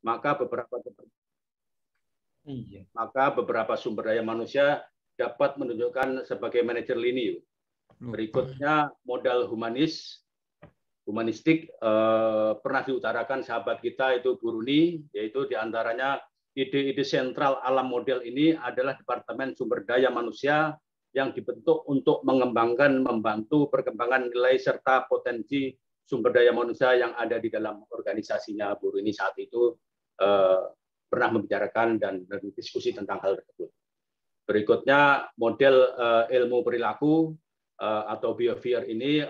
maka beberapa sumber daya manusia dapat menunjukkan sebagai manajer lini. Berikutnya modal humanistik pernah diutarakan sahabat kita itu Bu Runi, yaitu diantaranya ide-ide sentral alam model ini adalah Departemen Sumber Daya Manusia yang dibentuk untuk mengembangkan, membantu perkembangan nilai serta potensi sumber daya manusia yang ada di dalam organisasinya. Bu Runi saat itu pernah membicarakan dan berdiskusi tentang hal tersebut. Berikutnya model ilmu perilaku atau behavior ini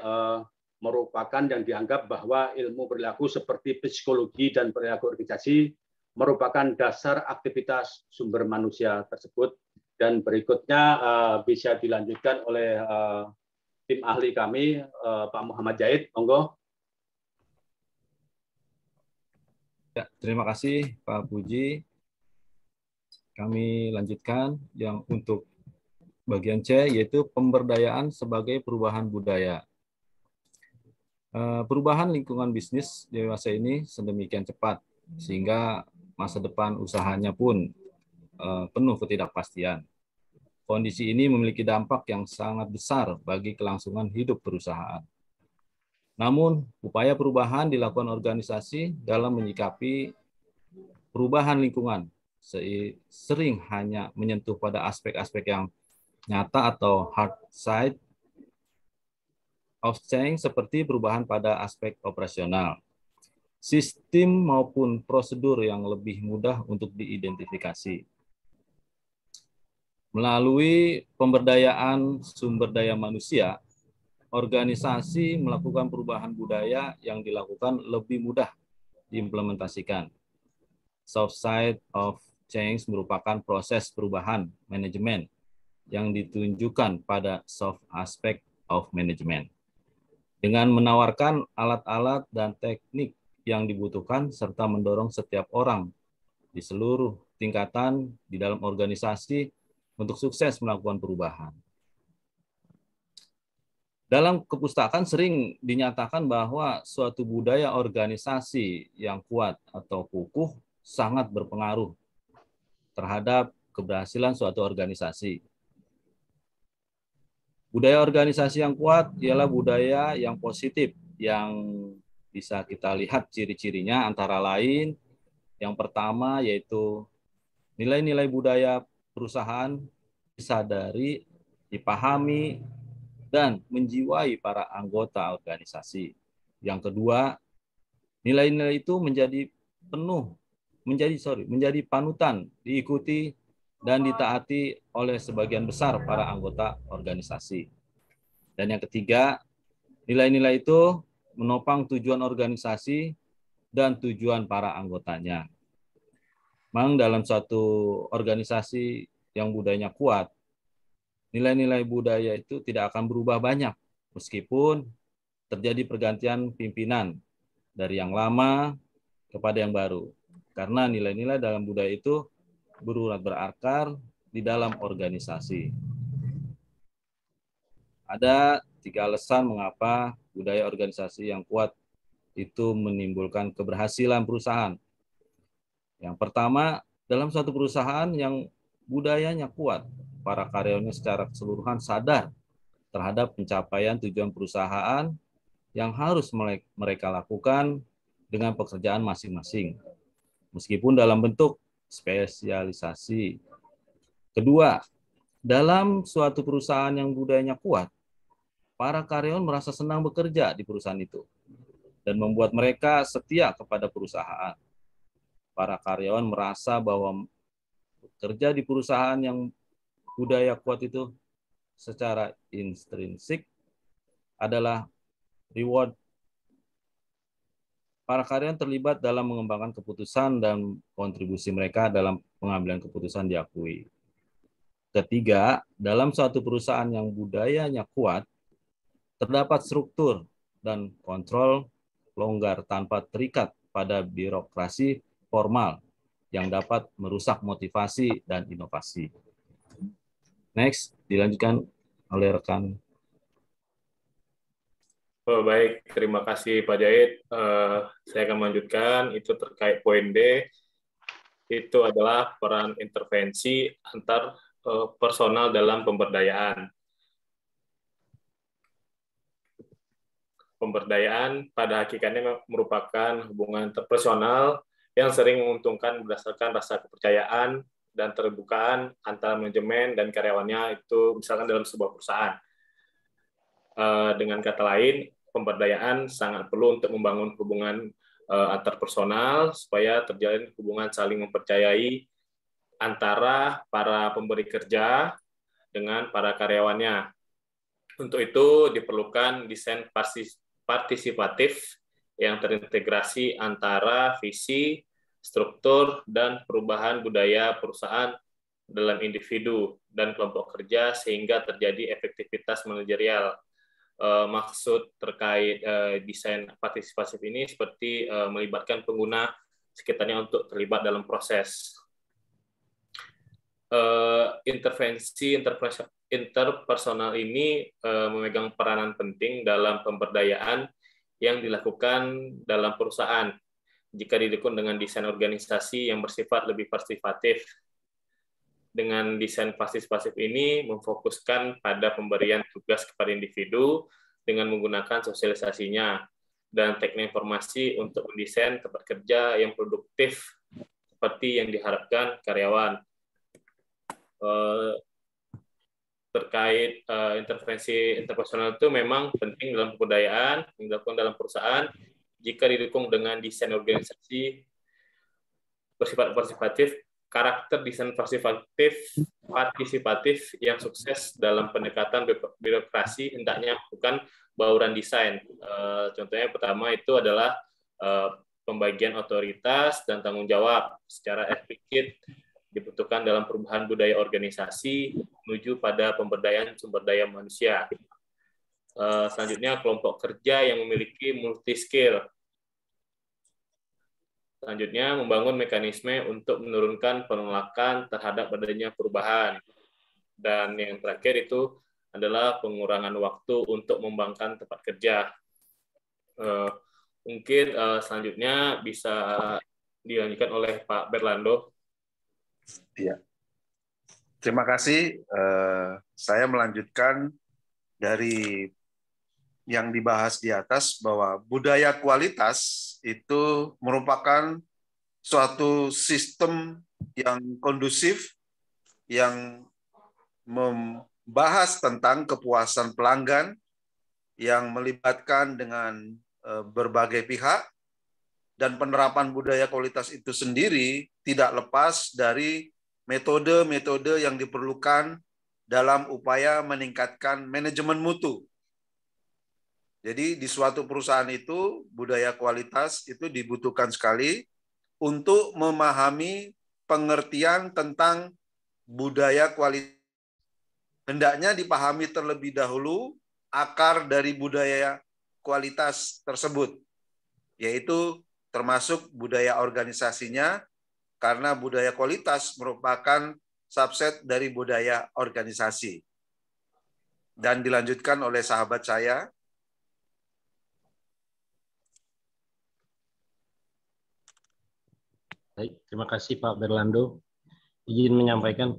merupakan yang dianggap bahwa ilmu perilaku seperti psikologi dan perilaku organisasi merupakan dasar aktivitas sumber manusia tersebut. Dan berikutnya bisa dilanjutkan oleh tim ahli kami, Pak Muhammad Zahid, monggo. Ya, terima kasih Pak Puji. Kami lanjutkan yang untuk bagian C, yaitu pemberdayaan sebagai perubahan budaya. Perubahan lingkungan bisnis di masa ini sedemikian cepat, sehingga masa depan usahanya pun penuh ketidakpastian. Kondisi ini memiliki dampak yang sangat besar bagi kelangsungan hidup perusahaan. Namun, upaya perubahan dilakukan organisasi dalam menyikapi perubahan lingkungan sering hanya menyentuh pada aspek-aspek yang nyata atau hard side of change seperti perubahan pada aspek operasional, sistem maupun prosedur yang lebih mudah untuk diidentifikasi. Melalui pemberdayaan sumber daya manusia, organisasi melakukan perubahan budaya yang dilakukan lebih mudah diimplementasikan. Soft side of change merupakan proses perubahan manajemen yang ditunjukkan pada soft aspect of management. Dengan menawarkan alat-alat dan teknik yang dibutuhkan serta mendorong setiap orang di seluruh tingkatan di dalam organisasi untuk sukses melakukan perubahan. Dalam kepustakaan sering dinyatakan bahwa suatu budaya organisasi yang kuat atau kukuh sangat berpengaruh terhadap keberhasilan suatu organisasi. Budaya organisasi yang kuat ialah budaya yang positif, yang bisa kita lihat ciri-cirinya antara lain. Yang pertama yaitu nilai-nilai budaya perusahaan disadari, dipahami, dan menjiwai para anggota organisasi. Yang kedua, nilai-nilai itu menjadi panutan, diikuti dan ditaati oleh sebagian besar para anggota organisasi. Dan yang ketiga, nilai-nilai itu menopang tujuan organisasi dan tujuan para anggotanya. Memang dalam suatu organisasi yang budayanya kuat, nilai-nilai budaya itu tidak akan berubah banyak meskipun terjadi pergantian pimpinan dari yang lama kepada yang baru. Karena nilai-nilai dalam budaya itu berurat berakar di dalam organisasi. Ada 3 alasan mengapa budaya organisasi yang kuat itu menimbulkan keberhasilan perusahaan. Yang pertama, dalam suatu perusahaan yang budayanya kuat, para karyawannya secara keseluruhan sadar terhadap pencapaian tujuan perusahaan yang harus mereka lakukan dengan pekerjaan masing-masing, meskipun dalam bentuk spesialisasi. Kedua, dalam suatu perusahaan yang budayanya kuat, para karyawan merasa senang bekerja di perusahaan itu dan membuat mereka setia kepada perusahaan. Para karyawan merasa bahwa bekerja di perusahaan yang budaya kuat itu secara intrinsik adalah reward. Para karyawan terlibat dalam mengembangkan keputusan dan kontribusi mereka dalam pengambilan keputusan diakui. Ketiga, dalam suatu perusahaan yang budayanya kuat, terdapat struktur dan kontrol longgar tanpa terikat pada birokrasi formal yang dapat merusak motivasi dan inovasi. Next, dilanjutkan oleh rekan. Oh, baik, terima kasih Pak Zahid. Saya akan melanjutkan, itu terkait poin D, itu adalah peran intervensi antar personal dalam pemberdayaan. Pemberdayaan pada hakikatnya merupakan hubungan interpersonal yang sering menguntungkan berdasarkan rasa kepercayaan dan terbukaan antara manajemen dan karyawannya, itu misalkan dalam sebuah perusahaan. Dengan kata lain, pemberdayaan sangat perlu untuk membangun hubungan antar personal supaya terjalin hubungan saling mempercayai antara para pemberi kerja dengan para karyawannya. Untuk itu diperlukan desain partisipatif yang terintegrasi antara visi, struktur, dan perubahan budaya perusahaan dalam individu dan kelompok kerja sehingga terjadi efektivitas manajerial. Maksud terkait desain partisipatif ini seperti melibatkan pengguna sekitarnya untuk terlibat dalam proses. Intervensi interpersonal ini memegang peranan penting dalam pemberdayaan yang dilakukan dalam perusahaan jika didukung dengan desain organisasi yang bersifat lebih partisipatif. Dengan desain partisipatif ini memfokuskan pada pemberian tugas kepada individu dengan menggunakan sosialisasinya dan teknik informasi untuk mendesain tempat kerja yang produktif seperti yang diharapkan karyawan. Terkait intervensi interpersonal itu memang penting dalam pemberdayaan yang dilakukan dalam perusahaan jika didukung dengan desain organisasi bersifat partisipatif. Karakter desain partisipatif yang sukses dalam pendekatan birokrasi hendaknya bukan bauran desain. Contohnya pertama itu adalah pembagian otoritas dan tanggung jawab secara efektif dibutuhkan dalam perubahan budaya organisasi menuju pada pemberdayaan sumber daya manusia. Selanjutnya kelompok kerja yang memiliki multi skill. Selanjutnya, membangun mekanisme untuk menurunkan penolakan terhadap adanya perubahan. Dan yang terakhir itu adalah pengurangan waktu untuk membangkang tempat kerja. Mungkin selanjutnya bisa dilanjutkan oleh Pak Berlando. Ya. Terima kasih. Saya melanjutkan dari yang dibahas di atas bahwa budaya kualitas itu merupakan suatu sistem yang kondusif yang membahas tentang kepuasan pelanggan yang melibatkan dengan berbagai pihak, dan penerapan budaya kualitas itu sendiri tidak lepas dari metode-metode yang diperlukan dalam upaya meningkatkan manajemen mutu. Jadi di suatu perusahaan itu budaya kualitas itu dibutuhkan sekali untuk memahami pengertian tentang budaya kualitas. Hendaknya dipahami terlebih dahulu akar dari budaya kualitas tersebut, yaitu termasuk budaya organisasinya, karena budaya kualitas merupakan subset dari budaya organisasi. Dan dilanjutkan oleh sahabat saya. Baik, terima kasih Pak Berlando. Izin menyampaikan.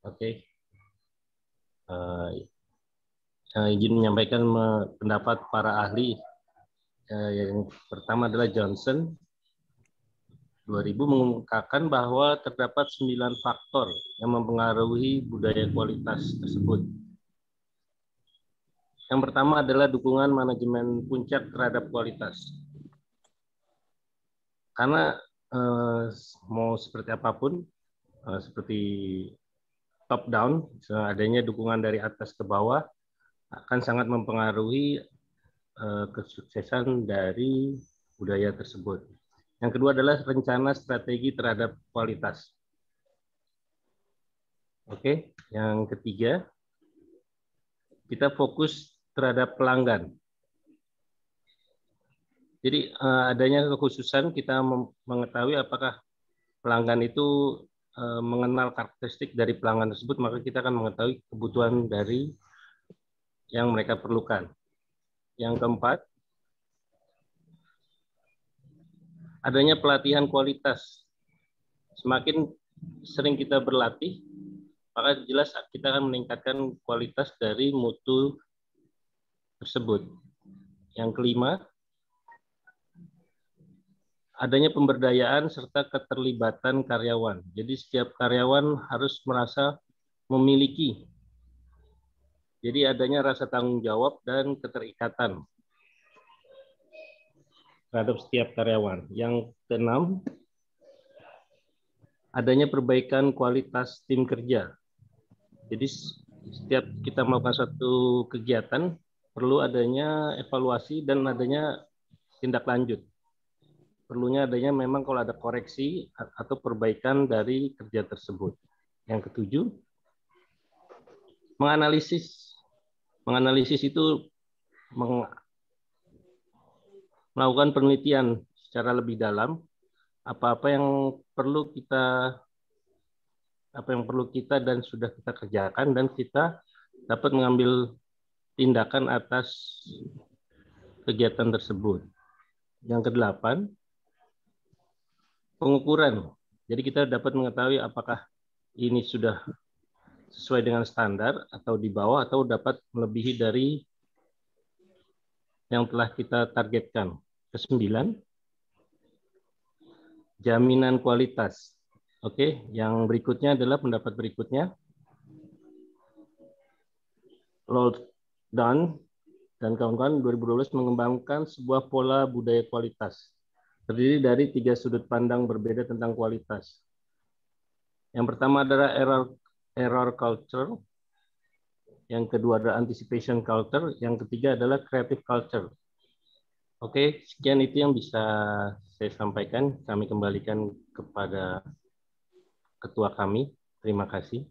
Oke. Izin menyampaikan pendapat para ahli. Yang pertama adalah Johnson 2000 mengungkapkan bahwa terdapat 9 faktor yang mempengaruhi budaya kualitas tersebut. Yang pertama adalah dukungan manajemen puncak terhadap kualitas. Karena mau seperti apapun, seperti top down, adanya dukungan dari atas ke bawah akan sangat mempengaruhi kesuksesan dari budaya tersebut. Yang kedua adalah rencana strategi terhadap kualitas. Oke, yang ketiga, kita fokus terhadap pelanggan. Jadi adanya kekhususan kita mengetahui apakah pelanggan itu mengenal karakteristik dari pelanggan tersebut, maka kita akan mengetahui kebutuhan dari yang mereka perlukan. Yang keempat, adanya pelatihan kualitas. Semakin sering kita berlatih, maka jelas kita akan meningkatkan kualitas dari mutu tersebut. Yang kelima, adanya pemberdayaan serta keterlibatan karyawan. Jadi setiap karyawan harus merasa memiliki. Jadi adanya rasa tanggung jawab dan keterikatan terhadap setiap karyawan. Yang keenam, adanya perbaikan kualitas tim kerja. Jadi setiap kita melakukan suatu kegiatan, perlu adanya evaluasi dan adanya tindak lanjut. Perlunya adanya memang kalau ada koreksi atau perbaikan dari kerja tersebut. Yang ketujuh, menganalisis. Menganalisis itu melakukan penelitian secara lebih dalam, apa yang perlu kita dan sudah kita kerjakan, dan kita dapat mengambil tindakan atas kegiatan tersebut. Yang kedelapan, pengukuran. Jadi kita dapat mengetahui apakah ini sudah sesuai dengan standar atau di bawah atau dapat melebihi dari yang telah kita targetkan. Kesembilan, jaminan kualitas. Oke, yang berikutnya adalah pendapat berikutnya. Lord Dunn dan kawan-kawan 2012 mengembangkan sebuah pola budaya kualitas. Terdiri dari 3 sudut pandang berbeda tentang kualitas. Yang pertama adalah error culture. Yang kedua adalah anticipation culture. Yang ketiga adalah creative culture. Oke, sekian itu yang bisa saya sampaikan. Kami kembalikan kepada ketua kami. Terima kasih.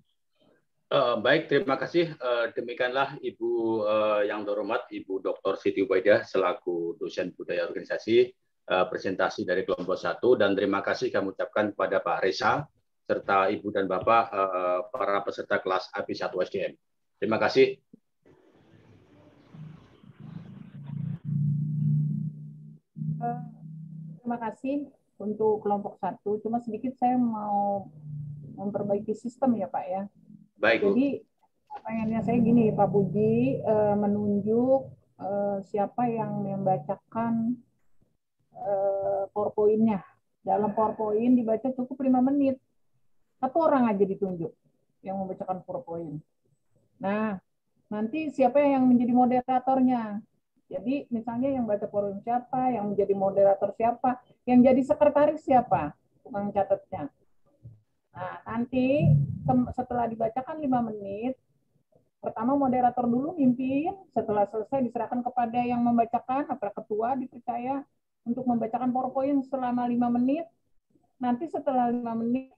Baik, terima kasih. Demikianlah Ibu yang terhormat, Ibu Dr. Siti Ubaidah selaku dosen budaya organisasi, presentasi dari kelompok 1, dan terima kasih kami ucapkan kepada Pak Reza serta Ibu dan Bapak para peserta kelas AP1 SDM. Terima kasih. Terima kasih untuk kelompok 1. Cuma sedikit saya mau memperbaiki sistem ya Pak ya. Baik, Bu. Jadi pengennya saya gini, Pak Puji menunjuk siapa yang membacakan PowerPoint-nya. Dalam PowerPoint dibaca cukup 5 menit. 1 orang aja ditunjuk yang membacakan PowerPoint. Nah, nanti siapa yang menjadi moderatornya? Jadi misalnya yang baca PowerPoint siapa, yang menjadi moderator siapa, yang jadi sekretaris siapa, tukang catatnya. Nah, nanti setelah dibacakan 5 menit, pertama moderator dulu mimpin, setelah selesai diserahkan kepada yang membacakan, atau ketua dipercaya untuk membacakan PowerPoint selama 5 menit. Nanti setelah 5 menit,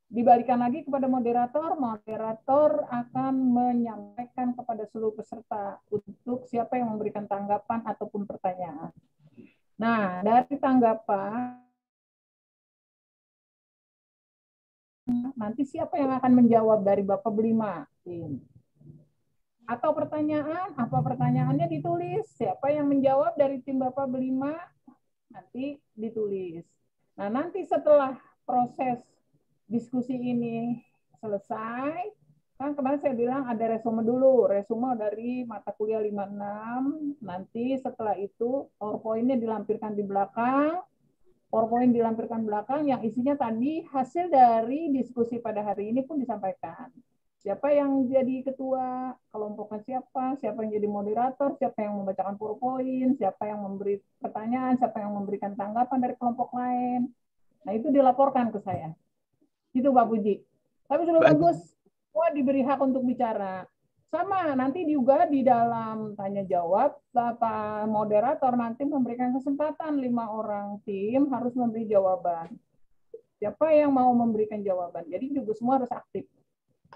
dibalikan lagi kepada moderator, moderator akan menyampaikan kepada seluruh peserta untuk siapa yang memberikan tanggapan ataupun pertanyaan. Nah, dari tanggapan, nanti siapa yang akan menjawab dari Bapak Belima? Atau pertanyaan, apa pertanyaannya ditulis, siapa yang menjawab dari tim Bapak Belima, nanti ditulis. Nah, nanti setelah proses diskusi ini selesai, kan kemarin saya bilang ada resume dulu, resume dari mata kuliah 56, nanti setelah itu PowerPoint-nya dilampirkan di belakang, PowerPoint dilampirkan belakang, yang isinya tadi hasil dari diskusi pada hari ini pun disampaikan. Siapa yang jadi ketua, kelompoknya siapa yang jadi moderator, siapa yang membacakan PowerPoint, siapa yang memberi pertanyaan, siapa yang memberikan tanggapan dari kelompok lain. Nah, itu dilaporkan ke saya. Itu Pak Puji. Tapi sudah bagus, semua diberi hak untuk bicara. Sama, nanti juga di dalam tanya jawab, Bapak moderator nanti memberikan kesempatan 5 orang tim harus memberi jawaban. Siapa yang mau memberikan jawaban? Jadi juga semua harus aktif.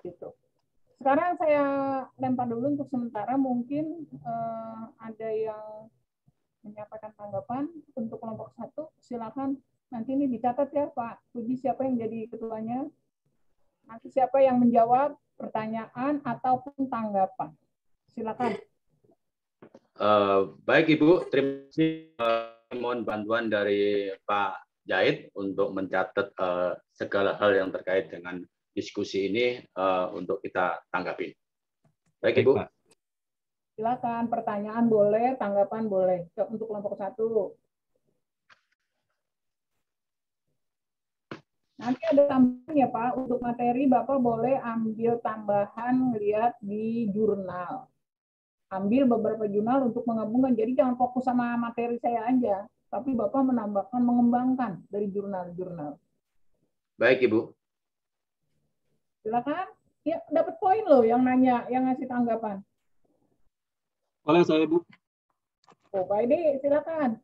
Gitu. Sekarang saya lempar dulu untuk sementara, mungkin ada yang menyampaikan tanggapan untuk kelompok 1. Silakan. Nanti ini dicatat ya Pak Puji, siapa yang jadi ketuanya. Nanti siapa yang menjawab pertanyaan ataupun tanggapan. Silakan. Baik Ibu, terima kasih. Mohon bantuan dari Pak Jahid untuk mencatat segala hal yang terkait dengan diskusi ini untuk kita tanggapi. Baik Ibu. Pak. Silakan, pertanyaan boleh, tanggapan boleh. Untuk kelompok 1. Nanti ada tambahan ya Pak, untuk materi Bapak boleh ambil tambahan lihat di jurnal. Ambil beberapa jurnal untuk menggabungkan, jadi jangan fokus sama materi saya aja, tapi Bapak menambahkan, mengembangkan dari jurnal-jurnal. Baik Ibu. Silakan. Ya, dapat poin loh yang nanya, yang ngasih tanggapan. Oleh saya, Bu. Oh, Pak Edi, silakan.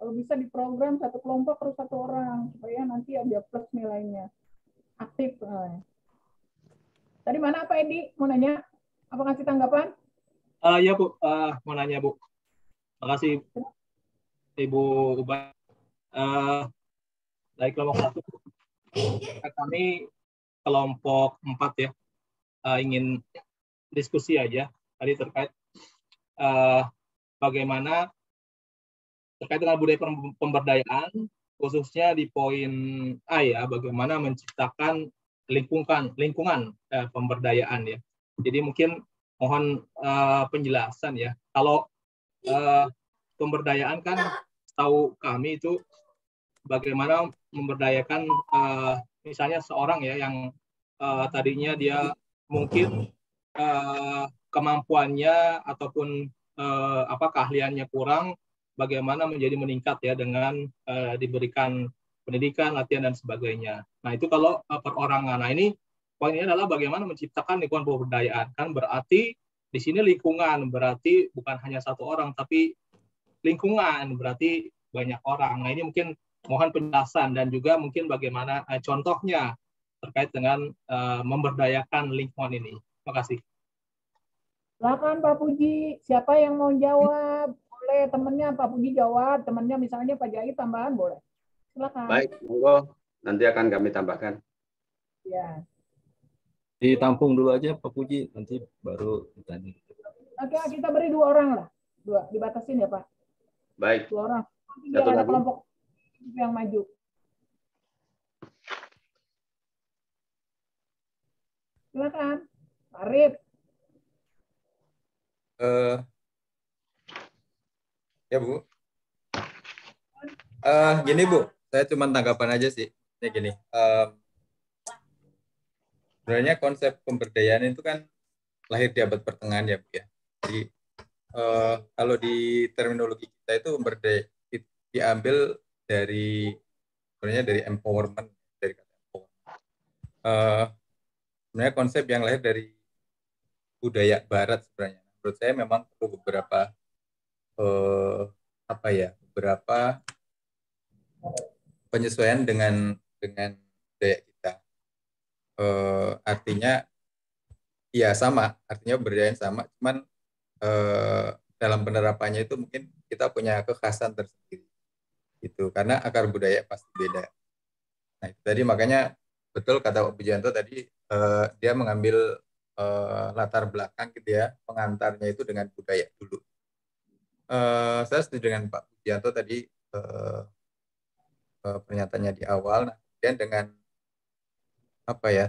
Kalau bisa diprogram satu kelompok harus 1 orang supaya nanti ada plus nilainya. Aktif. Tadi mana Pak Edi? Mau nanya? Apa ngasih tanggapan? Ya Bu, mau nanya Bu. Makasih Ibu Ubay. Dari kelompok 1, kami kelompok 4 ya, ingin diskusi aja tadi terkait bagaimana terkait dengan budaya pemberdayaan, khususnya di poin A ya, bagaimana menciptakan lingkungan pemberdayaan ya. Jadi mungkin mohon penjelasan ya. Kalau pemberdayaan kan tahu kami itu bagaimana memberdayakan misalnya seorang ya yang tadinya dia mungkin kemampuannya ataupun keahliannya kurang, bagaimana menjadi meningkat ya dengan diberikan pendidikan, latihan dan sebagainya. Nah itu kalau perorangan. Nah ini poinnya adalah bagaimana menciptakan lingkungan pemberdayaan. Kan berarti di sini lingkungan berarti bukan hanya 1 orang, tapi lingkungan berarti banyak orang. Nah ini mungkin mohon penjelasan dan juga mungkin bagaimana contohnya terkait dengan memberdayakan lingkungan ini. Terima kasih. Silakan Pak Puji. Siapa yang mau jawab? Boleh temannya Pak Puji jawab. Temannya misalnya Pak Jahid tambahan boleh. Silakan. Baik, monggo. Nanti akan kami tambahkan. Ya. Ditampung dulu aja Pak Puji, nanti baru ditanya. Oke, kita beri 2 orang lah. 2, dibatasin ya Pak. Baik. 2 orang. Satu Biar ada lagi. kelompok yang maju. Silakan. Arif. Ya Bu. Gini Bu, saya cuma tanggapan aja sih. Ya gini. Sebenarnya konsep pemberdayaan itu kan lahir di abad pertengahan ya Bu ya. Jadi kalau di terminologi kita itu diambil dari sebenarnya dari empowerment, dari kata empowerment. Sebenarnya konsep yang lahir dari budaya Barat sebenarnya. Menurut saya memang perlu beberapa beberapa penyesuaian dengan budaya kita. Artinya ya sama, artinya pemberdayaan sama, cuman dalam penerapannya itu mungkin kita punya kekhasan tersendiri gitu, karena akar budaya pasti beda. Nah itu tadi makanya betul kata Pak Pujianto tadi, dia mengambil latar belakang gitu ya, pengantarnya itu dengan budaya dulu. Saya setuju dengan Pak Pujianto tadi pernyataannya di awal. Nah, kemudian dengan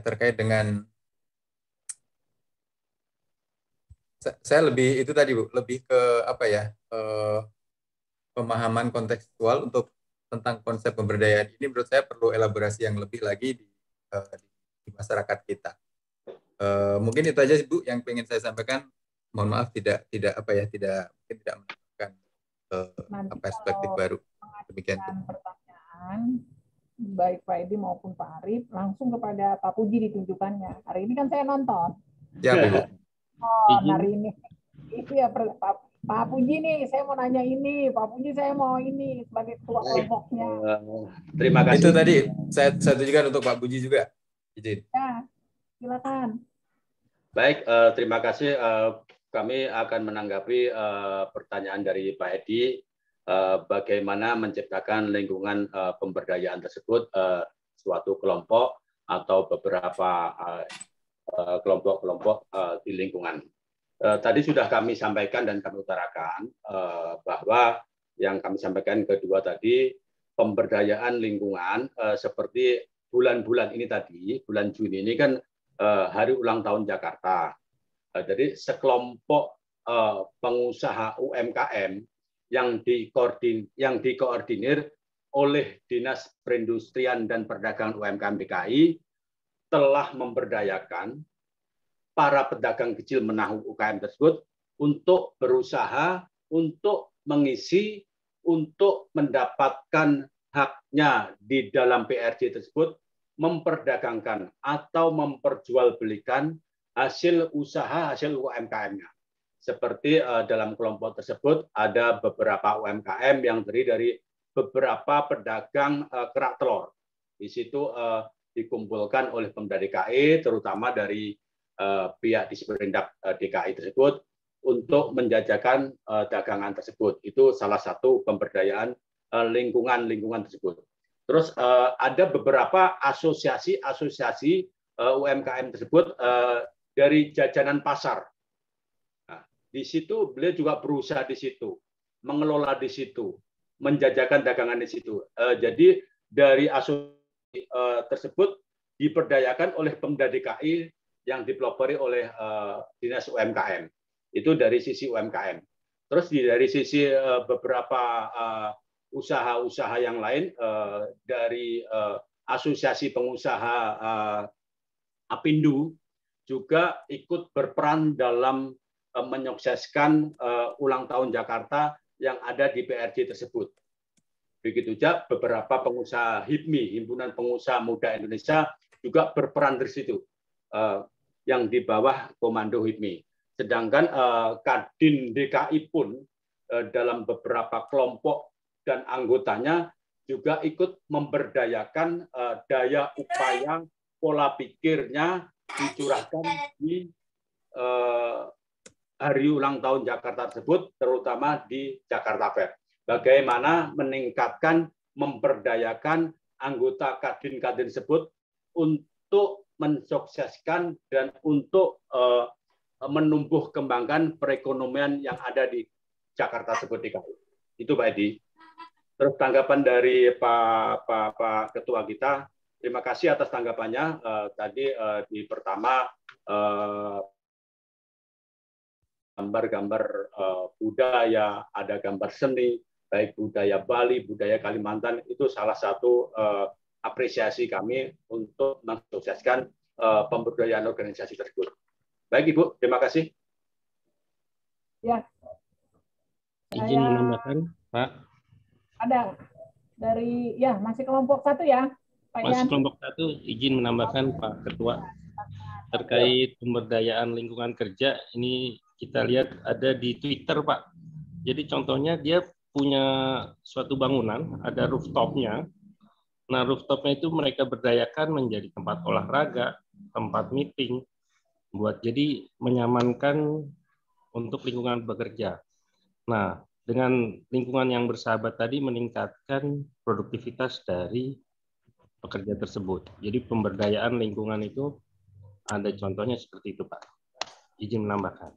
terkait dengan saya lebih itu tadi Bu, lebih ke pemahaman kontekstual untuk tentang konsep pemberdayaan ini. Menurut saya perlu elaborasi yang lebih lagi di masyarakat kita. Mungkin itu aja Bu yang pengen saya sampaikan. Mohon maaf tidak menambahkan perspektif baru. Demikian. Pertanyaan baik Pak Edi maupun Pak Arif langsung kepada Pak Puji ditunjukkannya. Hari ini kan saya nonton. Ya Bu. Oh, hari ini itu ya Pak Puji nih, saya mau nanya ini, Pak Puji saya mau ini sebagai ketua kelompoknya. Terima kasih. Itu tadi saya tujukan untuk Pak Puji juga. Izin. Ya, silakan. Baik, terima kasih kami akan menanggapi pertanyaan dari Pak Edi, bagaimana menciptakan lingkungan pemberdayaan tersebut suatu kelompok atau beberapa kelompok-kelompok di lingkungan. Tadi sudah kami sampaikan dan kami utarakan bahwa yang kami sampaikan kedua tadi, pemberdayaan lingkungan seperti bulan-bulan ini tadi, bulan Juni ini kan hari ulang tahun Jakarta. Jadi sekelompok pengusaha UMKM yang dikoordinir oleh Dinas Perindustrian dan Perdagangan UMKM DKI telah memberdayakan para pedagang kecil menengah UKM tersebut untuk berusaha untuk mengisi, untuk mendapatkan haknya di dalam PRJ tersebut, memperdagangkan atau memperjualbelikan hasil usaha, hasil UMKM-nya. Seperti dalam kelompok tersebut ada beberapa UMKM yang terdiri dari beberapa pedagang kerak telur. Di situ dikumpulkan oleh Pemda DKI, terutama dari pihak Disperindak DKI tersebut untuk menjajakan dagangan tersebut. Itu salah satu pemberdayaan lingkungan tersebut. Terus ada beberapa asosiasi UMKM tersebut dari jajanan pasar. Nah, di situ beliau juga berusaha di situ, mengelola di situ, menjajakan dagangan di situ. Jadi dari asosiasi tersebut diperdayakan oleh Pemda DKI yang dipelopori oleh Dinas UMKM. Itu dari sisi UMKM. Terus dari sisi beberapa usaha-usaha yang lain dari asosiasi pengusaha Apindo juga ikut berperan dalam menyukseskan ulang tahun Jakarta yang ada di PRJ tersebut. Begitu juga beberapa pengusaha HIPMI, Himpunan Pengusaha Muda Indonesia, juga berperan di situ, yang di bawah komando HIPMI. Sedangkan Kadin DKI pun dalam beberapa kelompok dan anggotanya juga ikut memberdayakan daya upaya pola pikirnya dicurahkan di hari ulang tahun Jakarta tersebut, terutama di Jakarta Fair. Bagaimana meningkatkan, memberdayakan anggota Kadin-Kadin tersebut untuk mensukseskan dan untuk menumbuh kembangkan perekonomian yang ada di Jakarta tersebut. Itu Pak Edi. Terus tanggapan dari Pak Ketua kita, terima kasih atas tanggapannya. Tadi di pertama gambar-gambar budaya, ada gambar seni, baik budaya Bali, budaya Kalimantan, itu salah satu apresiasi kami untuk mensukseskan pemberdayaan organisasi tersebut. Baik Ibu, terima kasih. Ya. Izin menambahkan, Pak. Ada dari masih kelompok 1 ya, Pak Yan. Masih kelompok 1, izin menambahkan Pak Ketua terkait pemberdayaan lingkungan kerja. Ini kita lihat ada di Twitter Pak. Jadi contohnya dia punya suatu bangunan, ada rooftopnya. Nah rooftopnya itu mereka berdayakan menjadi tempat olahraga, tempat meeting, buat jadi menyamankan untuk lingkungan bekerja. Nah dengan lingkungan yang bersahabat tadi meningkatkan produktivitas dari pekerja tersebut. Jadi pemberdayaan lingkungan itu ada contohnya seperti itu, Pak. Izin menambahkan.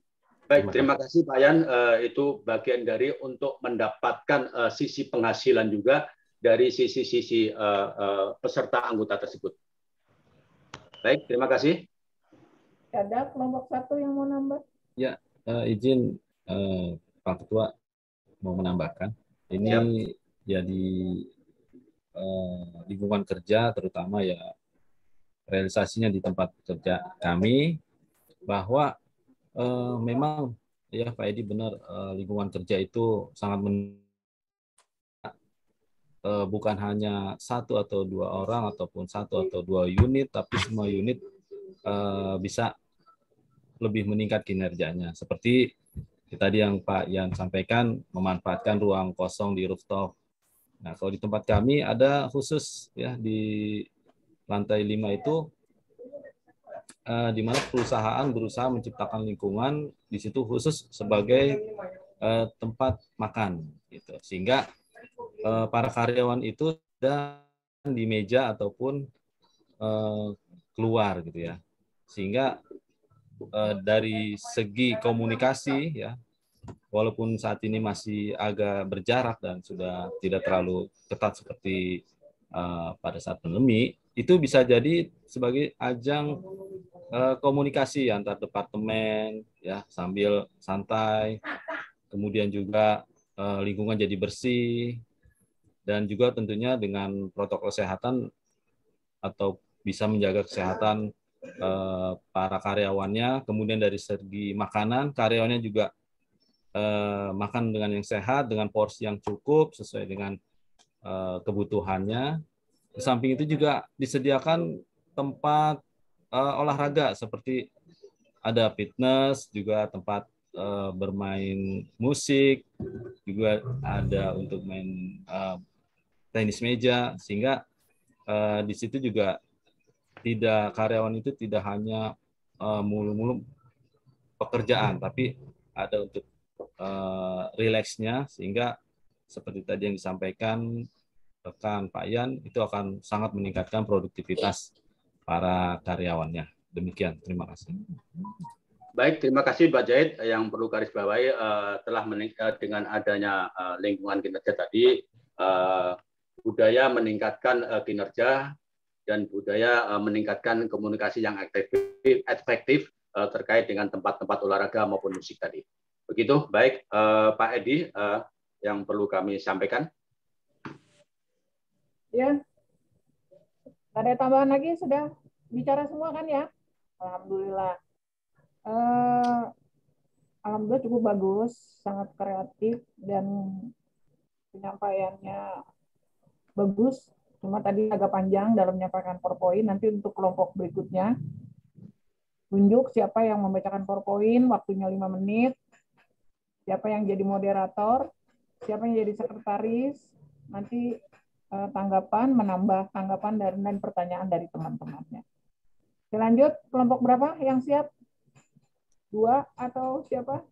Baik, terima kasih Pak Yan. Itu bagian dari untuk mendapatkan sisi penghasilan juga dari sisi peserta anggota tersebut. Baik, terima kasih. Ada kelompok 1 yang mau nambah? Ya, izin Pak Ketua mau menambahkan. Ini jadi lingkungan kerja, terutama ya realisasinya di tempat kerja kami, bahwa memang ya Pak Edi benar, lingkungan kerja itu sangat bukan hanya 1 atau 2 orang ataupun 1 atau 2 unit, tapi semua unit bisa lebih meningkat kinerjanya. Seperti tadi yang Pak Yan sampaikan, memanfaatkan ruang kosong di rooftop. Nah, kalau di tempat kami ada khusus ya di lantai 5 itu di mana perusahaan berusaha menciptakan lingkungan di situ khusus sebagai tempat makan gitu. Sehingga para karyawan itu ada di meja ataupun keluar gitu ya. Sehingga dari segi komunikasi ya, walaupun saat ini masih agak berjarak dan sudah tidak terlalu ketat seperti pada saat pandemi, itu bisa jadi sebagai ajang komunikasi antar departemen ya, sambil santai, kemudian juga lingkungan jadi bersih, dan juga tentunya dengan protokol kesehatan atau bisa menjaga kesehatan para karyawannya. Kemudian dari segi makanan, karyawannya juga makan dengan yang sehat, dengan porsi yang cukup sesuai dengan kebutuhannya. Di samping itu juga disediakan tempat olahraga seperti ada fitness, juga tempat bermain musik, juga ada untuk main tenis meja, sehingga di situ juga karyawan itu tidak hanya mulu-mulu pekerjaan, tapi ada untuk rileksnya, sehingga seperti tadi yang disampaikan rekan Pak Yan, itu akan sangat meningkatkan produktivitas para karyawannya. Demikian, terima kasih. Baik, terima kasih Pak Jahid. Yang perlu garis bawahi telah dengan adanya lingkungan kinerja tadi, budaya meningkatkan kinerja dan budaya meningkatkan komunikasi yang efektif terkait dengan tempat-tempat olahraga maupun musik tadi. Begitu, baik Pak Edi yang perlu kami sampaikan. Ya, ada tambahan lagi, sudah bicara semua kan ya? Alhamdulillah. Alhamdulillah cukup bagus, sangat kreatif dan penyampaiannya bagus. Cuma tadi agak panjang dalam menyampaikan PowerPoint. Nanti untuk kelompok berikutnya, tunjuk siapa yang membacakan PowerPoint, waktunya 5 menit, siapa yang jadi moderator, siapa yang jadi sekretaris, nanti tanggapan, menambah tanggapan dan pertanyaan dari teman-temannya. Lanjut, kelompok berapa yang siap? 2 atau siapa?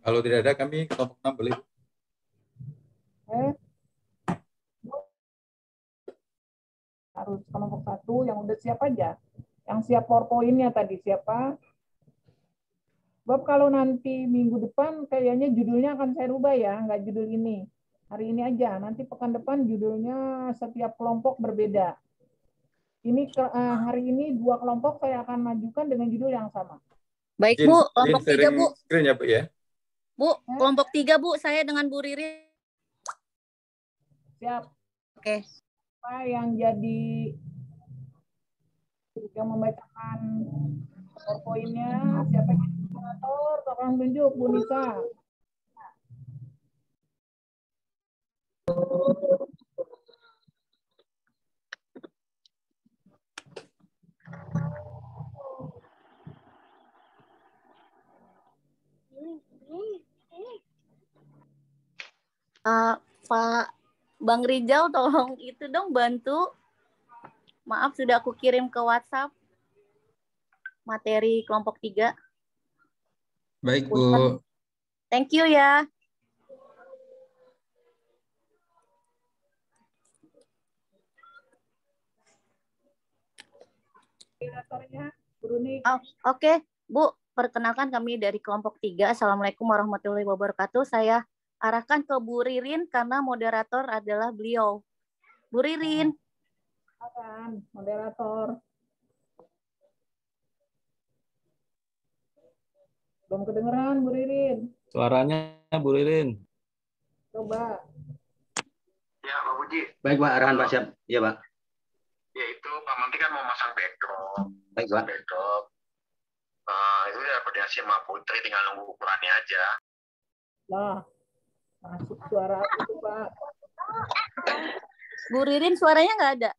Kalau tidak ada, kami kelompok 6 boleh. Harus kelompok 1 yang udah siap aja. Yang siap PowerPoint-nya tadi siapa? Sebab kalau nanti minggu depan kayaknya judulnya akan saya rubah ya, nggak judul ini. Hari ini aja, nanti pekan depan judulnya setiap kelompok berbeda. Ini hari ini 2 kelompok saya akan majukan dengan judul yang sama. Baik Bu, kelompok 3 Bu. Screen ya Bu ya. Bu, kelompok 3 Bu, saya dengan Bu Riri. Siap. Oke. Apa yang jadi yang membacakan PowerPoint-nya, siapa yang jadi moderator, tolong tunjuk Bu Nisa. Pak Bang Rijal, tolong itu dong bantu. Maaf, sudah aku kirim ke WhatsApp materi kelompok 3. Baik, Bu. Thank you ya. Oke, Bu. Perkenalkan kami dari kelompok 3. Assalamualaikum warahmatullahi wabarakatuh. Saya arahkan ke Bu Ririn karena moderator adalah beliau. Bu Ririn. Moderator. Belum kedengeran Bu Ririn. Suaranya Bu Ririn. Coba. Ya Pak Puji. Baik Pak, arahan Pak siap. Iya Pak. Ya itu Pak Menteri kan mau masang backdrop. Baik Pak. Backdrop. Itu udah koordinasi sama Putri, tinggal nunggu ukurannya aja. Lah, masuk suara itu Pak. Bu Ririn suaranya nggak ada.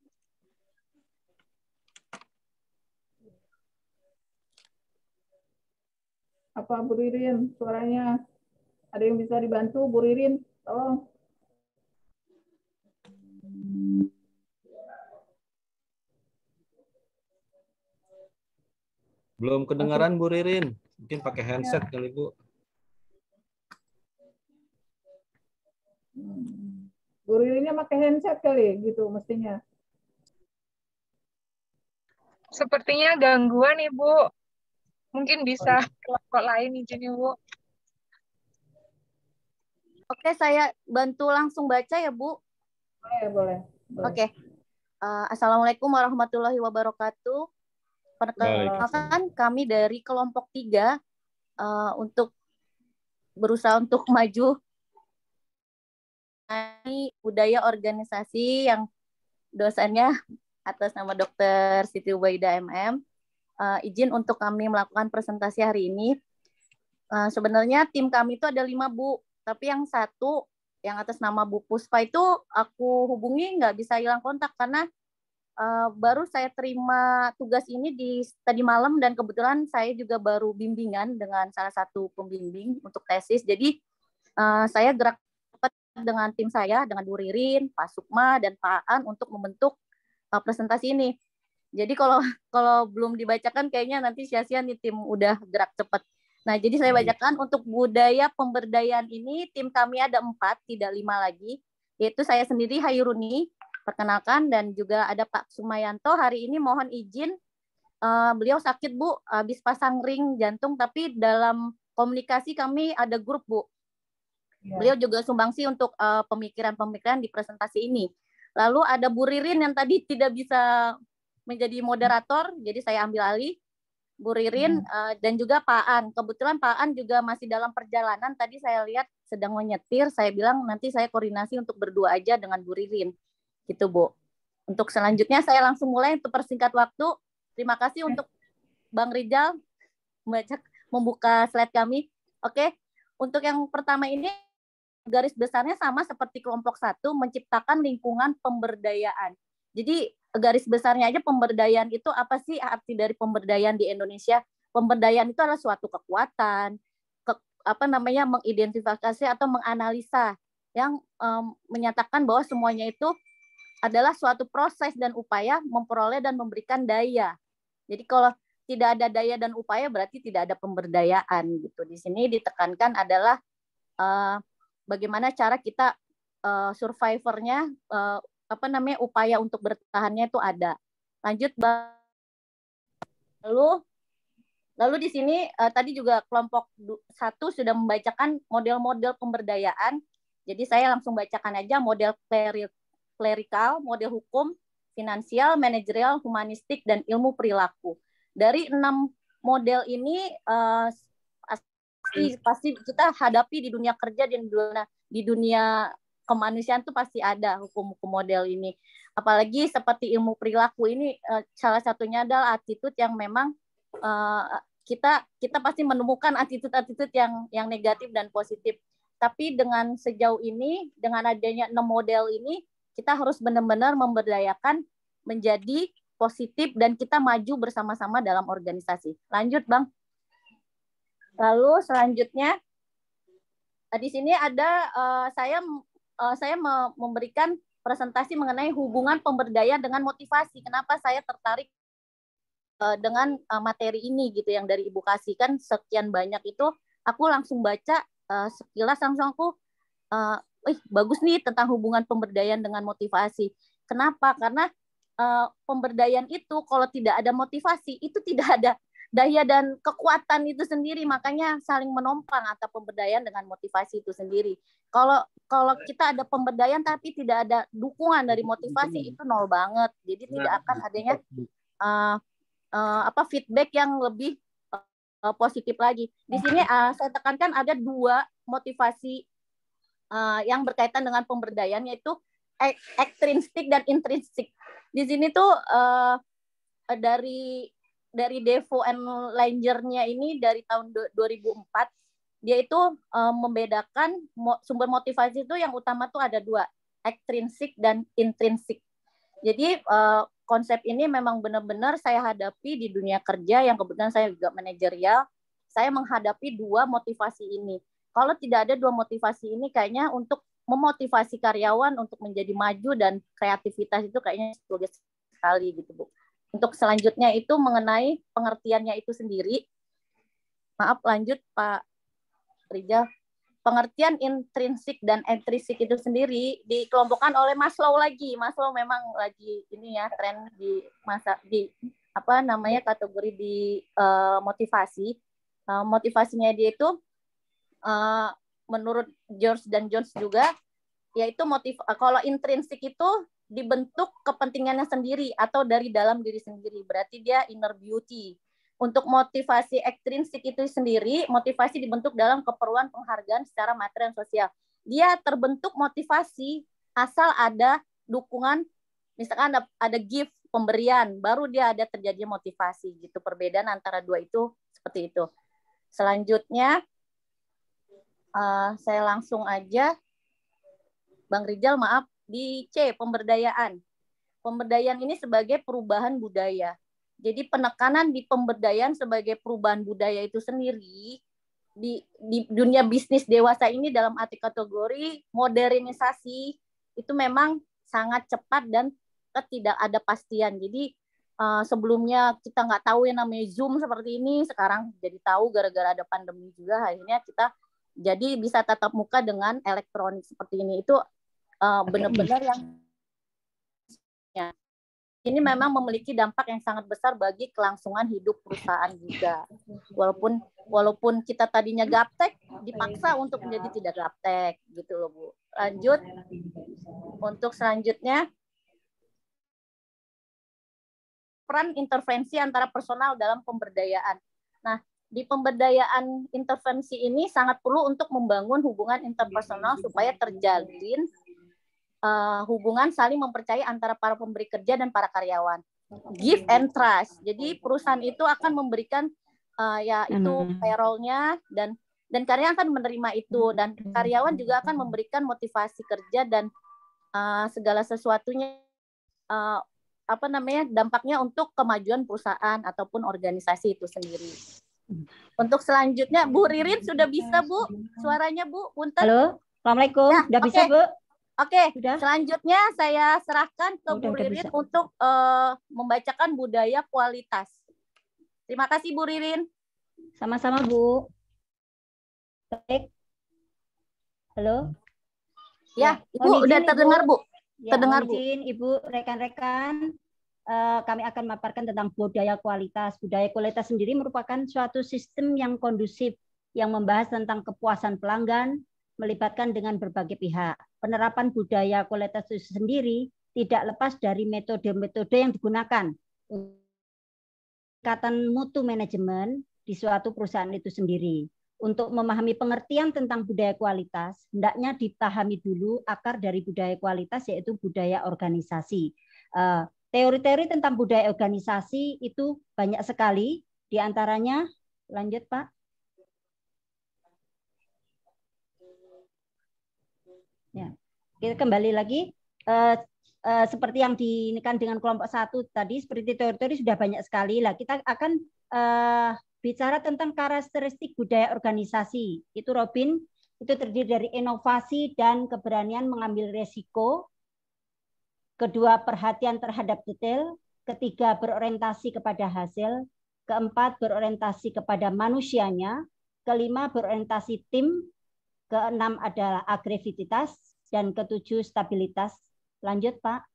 Apa Bu Ririn suaranya? Ada yang bisa dibantu Bu Ririn? Tolong. Belum kedengaran Bu Ririn. Mungkin pakai handset kali Bu. Bu Ririnnya pakai handset kali gitu mestinya. Sepertinya gangguan Ibu. Mungkin bisa kelompok lain izin Ibu. Oke, saya bantu langsung baca ya Bu. Boleh. Oke. Assalamualaikum warahmatullahi wabarakatuh. Perkenalkan kami dari kelompok 3 untuk berusaha untuk maju budaya organisasi yang dosennya atas nama Dr. Siti Ubaidah MM. Izin untuk kami melakukan presentasi hari ini. Sebenarnya tim kami itu ada 5 Bu, tapi yang satu yang atas nama Bu Puspa itu aku hubungi nggak bisa hilang kontak karena baru saya terima tugas ini tadi malam dan kebetulan saya juga baru bimbingan dengan salah satu pembimbing untuk tesis. Jadi saya gerak dengan tim saya, dengan Bu Ririn, Pak Sukma, dan Pak Aan untuk membentuk presentasi ini. Jadi kalau belum dibacakan kayaknya nanti sia-sia nih tim udah gerak cepat. Nah, jadi saya bacakan untuk budaya pemberdayaan ini, tim kami ada 4, tidak 5 lagi, yaitu saya sendiri Hayuruni, perkenalkan, dan juga ada Pak Sumayanto. Hari ini mohon izin, beliau sakit Bu, habis pasang ring jantung, tapi dalam komunikasi kami ada grup Bu. Beliau juga sumbangsi untuk pemikiran-pemikiran di presentasi ini. Lalu ada Bu Ririn yang tadi tidak bisa menjadi moderator, jadi saya ambil alih. Bu Ririn dan juga Pak Aan. Kebetulan Pak Aan juga masih dalam perjalanan. Tadi saya lihat sedang menyetir. Saya bilang nanti saya koordinasi untuk berdua aja dengan Bu Ririn. Gitu Bu. Untuk selanjutnya saya langsung mulai untuk persingkat waktu. Terima kasih untuk Bang Rizal membuka slide kami. Oke. Untuk yang pertama ini garis besarnya sama seperti kelompok 1, menciptakan lingkungan pemberdayaan. Jadi garis besarnya aja pemberdayaan itu apa sih arti dari pemberdayaan di Indonesia? Pemberdayaan itu adalah suatu kekuatan, mengidentifikasi atau menganalisa yang menyatakan bahwa semuanya itu adalah suatu proses dan upaya memperoleh dan memberikan daya. Jadi kalau tidak ada daya dan upaya berarti tidak ada pemberdayaan gitu. Di sini ditekankan adalah bagaimana cara kita survivornya upaya untuk bertahannya itu ada. Lanjut Bang. Lalu di sini tadi juga kelompok 1 sudah membacakan model-model pemberdayaan. Jadi saya langsung bacakan aja model klerikal, model hukum, finansial, manajerial, humanistik, dan ilmu perilaku. Dari 6 model ini pasti kita hadapi di dunia kerja dan di dunia kemanusiaan tuh pasti ada hukum-hukum model ini. Apalagi seperti ilmu perilaku ini salah satunya adalah attitude yang memang kita pasti menemukan attitude yang negatif dan positif. Tapi dengan sejauh ini, dengan adanya 6 model ini, kita harus benar-benar memberdayakan menjadi positif dan kita maju bersama-sama dalam organisasi. Lanjut Bang. Lalu selanjutnya di sini ada saya memberikan presentasi mengenai hubungan pemberdayaan dengan motivasi. Kenapa saya tertarik dengan materi ini gitu yang dari Ibu kasih kan sekian banyak itu, aku langsung baca sekilas langsung aku bagus nih tentang hubungan pemberdayaan dengan motivasi. Kenapa? Karena pemberdayaan itu kalau tidak ada motivasi itu tidak ada daya dan kekuatan itu sendiri, makanya saling menopang antara pemberdayaan dengan motivasi itu sendiri. Kalau kita ada pemberdayaan tapi tidak ada dukungan dari motivasi itu nol banget. Jadi tidak akan adanya feedback yang lebih positif lagi. Di sini saya tekankan ada 2 motivasi yang berkaitan dengan pemberdayaan, yaitu ekstrinsik dan intrinsik. Di sini tuh dari Devo and Langer-nya ini dari tahun 2004, dia itu membedakan sumber motivasi itu yang utama tuh ada 2, ekstrinsik dan intrinsik. Jadi konsep ini memang benar-benar saya hadapi di dunia kerja yang kebetulan saya juga manajerial. Saya menghadapi 2 motivasi ini. Kalau tidak ada 2 motivasi ini, kayaknya untuk memotivasi karyawan untuk menjadi maju dan kreativitas itu kayaknya sulit sekali gitu Bu. Untuk selanjutnya itu mengenai pengertiannya itu sendiri. Maaf, lanjut Pak Rijal. Pengertian intrinsik dan ekstrinsik itu sendiri dikelompokkan oleh Maslow lagi. Maslow memang lagi ini ya tren di masa di apa namanya kategori di motivasi. Motivasinya dia itu menurut George dan Jones juga, yaitu kalau intrinsik itu dibentuk kepentingannya sendiri atau dari dalam diri sendiri, berarti dia inner beauty. Untuk motivasi ekstrinsik itu sendiri, motivasi dibentuk dalam keperluan penghargaan secara materi dan sosial. Dia terbentuk motivasi asal ada dukungan, misalkan ada gift, pemberian, baru dia ada terjadi motivasi gitu. Perbedaan antara dua itu seperti itu. Selanjutnya saya langsung aja, Bang Rijal, maaf, di C, pemberdayaan. Pemberdayaan ini sebagai perubahan budaya. Jadi penekanan di pemberdayaan sebagai perubahan budaya itu sendiri di dunia bisnis dewasa ini dalam arti kategori modernisasi itu memang sangat cepat dan tidak ada pastian. Jadi sebelumnya kita nggak tahu yang namanya Zoom seperti ini, sekarang jadi tahu gara-gara ada pandemi juga, akhirnya kita jadi bisa tatap muka dengan elektronik seperti ini. Itu benar-benar yang ini memang memiliki dampak yang sangat besar bagi kelangsungan hidup perusahaan juga. Walaupun kita tadinya gaptek, dipaksa untuk menjadi tidak gaptek, gitu loh Bu. Lanjut, untuk selanjutnya, peran intervensi antara personal dalam pemberdayaan. Nah, di pemberdayaan intervensi ini sangat perlu untuk membangun hubungan interpersonal supaya terjalin hubungan saling mempercayai antara para pemberi kerja dan para karyawan. Give and trust. Jadi perusahaan itu akan memberikan itu payroll-nya dan karyawan akan menerima itu, dan karyawan juga akan memberikan motivasi kerja dan segala sesuatunya dampaknya untuk kemajuan perusahaan ataupun organisasi itu sendiri. Untuk selanjutnya Bu Ririn sudah bisa Bu suaranya Bu, punten. Halo, Assalamualaikum. Ya, sudah bisa Bu? Oke, selanjutnya saya serahkan ke Bu Ririn untuk membacakan budaya kualitas. Terima kasih Bu Ririn. Sama-sama Bu. Baik. Halo. Ya, Ibu udah terdengar Bu. Ya, terdengar Bu. Ibu, rekan-rekan, kami akan memaparkan tentang budaya kualitas. Budaya kualitas sendiri merupakan suatu sistem yang kondusif yang membahas tentang kepuasan pelanggan, melibatkan dengan berbagai pihak. Penerapan budaya kualitas itu sendiri tidak lepas dari metode-metode yang digunakan. Ikatan mutu manajemen di suatu perusahaan itu sendiri. Untuk memahami pengertian tentang budaya kualitas, hendaknya dipahami dulu akar dari budaya kualitas, yaitu budaya organisasi. Teori-teori tentang budaya organisasi itu banyak sekali, di antaranya, lanjut Pak. Ya, kita kembali lagi seperti yang diinikan dengan kelompok 1 tadi, seperti teori-teori sudah banyak sekali. Lah kita akan bicara tentang karakteristik budaya organisasi. Itu Robin, itu terdiri dari inovasi dan keberanian mengambil resiko. Kedua, perhatian terhadap detail. Ketiga, berorientasi kepada hasil. Keempat, berorientasi kepada manusianya. Kelima, berorientasi tim. Keenam adalah agresivitas, dan ketujuh stabilitas. Lanjut Pak.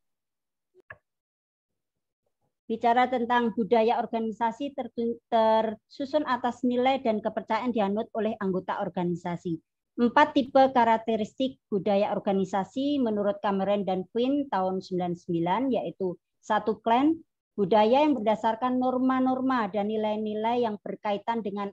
Bicara tentang budaya organisasi tersusun atas nilai dan kepercayaan dianut oleh anggota organisasi. 4 tipe karakteristik budaya organisasi menurut Cameron dan Quinn tahun 99, yaitu 1, clan, budaya yang berdasarkan norma-norma dan nilai-nilai yang berkaitan dengan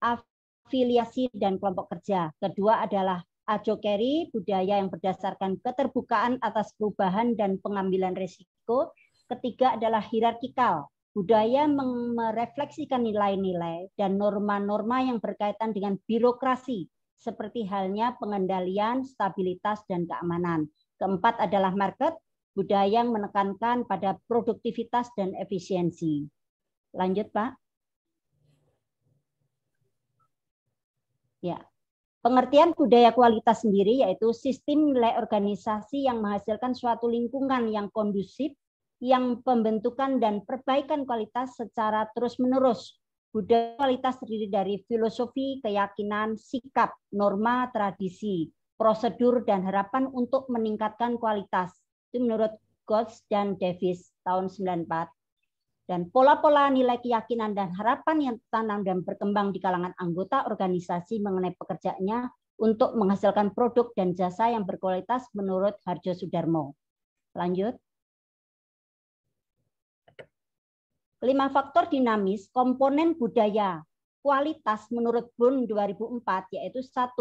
afiliasi dan kelompok kerja. Kedua adalah Ajokeri, budaya yang berdasarkan keterbukaan atas perubahan dan pengambilan risiko. Ketiga adalah hierarkikal, budaya merefleksikan nilai-nilai dan norma-norma yang berkaitan dengan birokrasi, seperti halnya pengendalian, stabilitas, dan keamanan. Keempat adalah market, budaya yang menekankan pada produktivitas dan efisiensi. Lanjut Pak. Ya. Pengertian budaya kualitas sendiri yaitu sistem nilai organisasi yang menghasilkan suatu lingkungan yang kondusif yang pembentukan dan perbaikan kualitas secara terus-menerus. Budaya kualitas terdiri dari filosofi, keyakinan, sikap, norma, tradisi, prosedur, dan harapan untuk meningkatkan kualitas. Itu menurut Gotts dan Davis tahun 94. Dan pola-pola nilai keyakinan dan harapan yang tertanam dan berkembang di kalangan anggota organisasi mengenai pekerjaannya untuk menghasilkan produk dan jasa yang berkualitas menurut Hardjo Soedarmo. Lanjut. 5 faktor dinamis komponen budaya kualitas menurut Boone 2004 yaitu 1.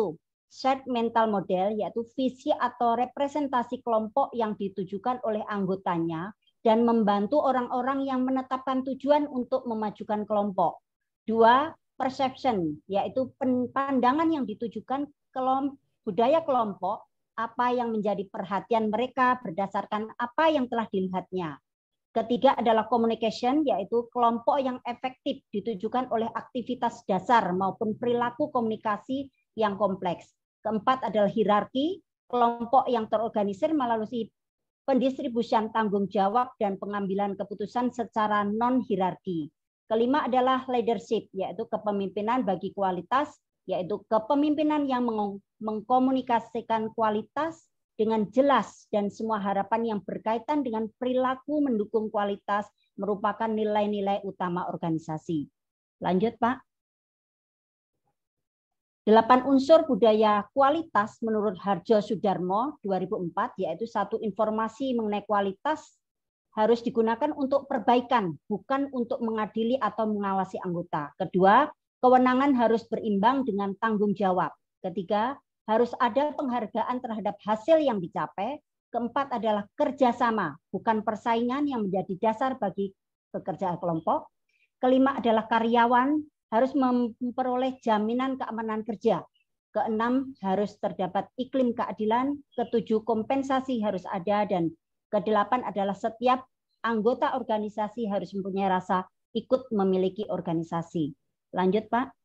Shared mental model yaitu visi atau representasi kelompok yang ditujukan oleh anggotanya dan membantu orang-orang yang menetapkan tujuan untuk memajukan kelompok. 2. Perception, yaitu pandangan yang ditujukan budaya kelompok, apa yang menjadi perhatian mereka berdasarkan apa yang telah dilihatnya. Ketiga adalah communication, yaitu kelompok yang efektif ditujukan oleh aktivitas dasar maupun perilaku komunikasi yang kompleks. Keempat adalah hierarki, kelompok yang terorganisir melalui pendistribusian tanggung jawab dan pengambilan keputusan secara non-hierarki. Kelima adalah leadership, yaitu kepemimpinan bagi kualitas, yaitu kepemimpinan yang mengkomunikasikan kualitas dengan jelas dan semua harapan yang berkaitan dengan perilaku mendukung kualitas merupakan nilai-nilai utama organisasi. Lanjut, Pak. 8 unsur budaya kualitas menurut Hardjo Soedarmo 2004 yaitu 1. Informasi mengenai kualitas harus digunakan untuk perbaikan, bukan untuk mengadili atau mengawasi anggota. Kedua, kewenangan harus berimbang dengan tanggung jawab. Ketiga, harus ada penghargaan terhadap hasil yang dicapai. Keempat adalah kerjasama, bukan persaingan yang menjadi dasar bagi pekerjaan kelompok. Kelima adalah karyawan harus memperoleh jaminan keamanan kerja. Keenam, harus terdapat iklim keadilan. Ketujuh, kompensasi harus ada. Dan kedelapan adalah setiap anggota organisasi harus mempunyai rasa ikut memiliki organisasi. Lanjut, Pak.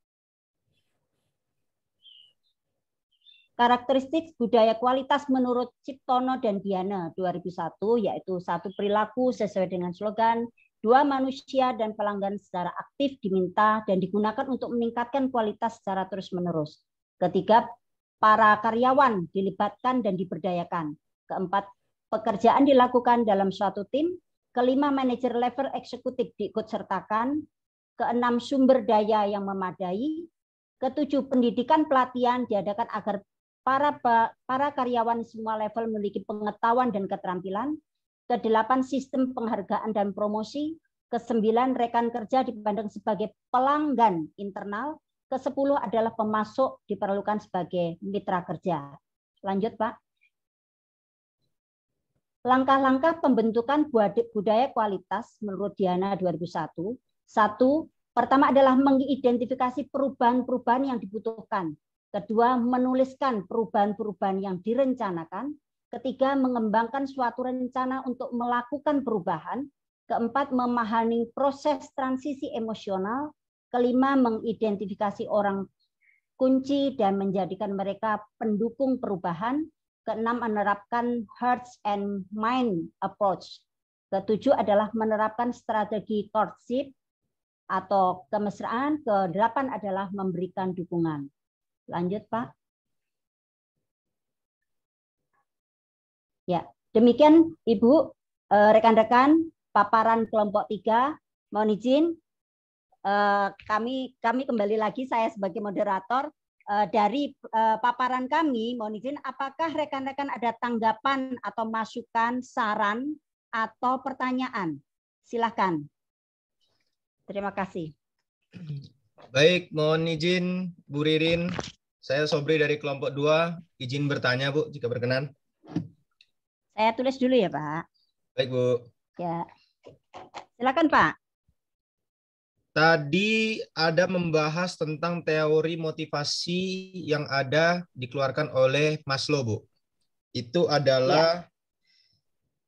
Karakteristik budaya kualitas menurut Ciptono dan Diana 2001, yaitu 1. Perilaku sesuai dengan slogan, 2. Manusia dan pelanggan secara aktif diminta dan digunakan untuk meningkatkan kualitas secara terus-menerus. Ketiga, para karyawan dilibatkan dan diberdayakan. Keempat, pekerjaan dilakukan dalam suatu tim. Kelima, manajer level eksekutif diikutsertakan. Keenam, sumber daya yang memadai. Ketujuh, pendidikan pelatihan diadakan agar para karyawan semua level memiliki pengetahuan dan keterampilan. Kedelapan, sistem penghargaan dan promosi. Kesembilan, rekan kerja dipandang sebagai pelanggan internal. Kesepuluh adalah pemasok diperlukan sebagai mitra kerja. Lanjut, Pak. Langkah-langkah pembentukan budaya kualitas menurut Diana 2001. 1. Pertama adalah mengidentifikasi perubahan-perubahan yang dibutuhkan. Kedua, menuliskan perubahan-perubahan yang direncanakan. Ketiga, mengembangkan suatu rencana untuk melakukan perubahan. Keempat, memahami proses transisi emosional. Kelima, mengidentifikasi orang kunci dan menjadikan mereka pendukung perubahan. Keenam, menerapkan hearts and mind approach. Ketujuh adalah menerapkan strategi courtship atau kemesraan. Kedelapan adalah memberikan dukungan. Lanjut, Pak. Ya, demikian Ibu, rekan-rekan paparan kelompok 3. Mohon izin kami kembali lagi, saya sebagai moderator dari paparan kami. Mohon izin, apakah rekan-rekan ada tanggapan atau masukan, saran atau pertanyaan? Silakan. Terima kasih. Baik, mohon izin Bu Ririn. Saya Sobri dari kelompok 2. Izin bertanya, Bu, jika berkenan. Saya tulis dulu ya, Pak. Baik, Bu. Ya. Silakan, Pak. Tadi ada membahas tentang teori motivasi yang ada dikeluarkan oleh Maslow, Bu. Itu adalah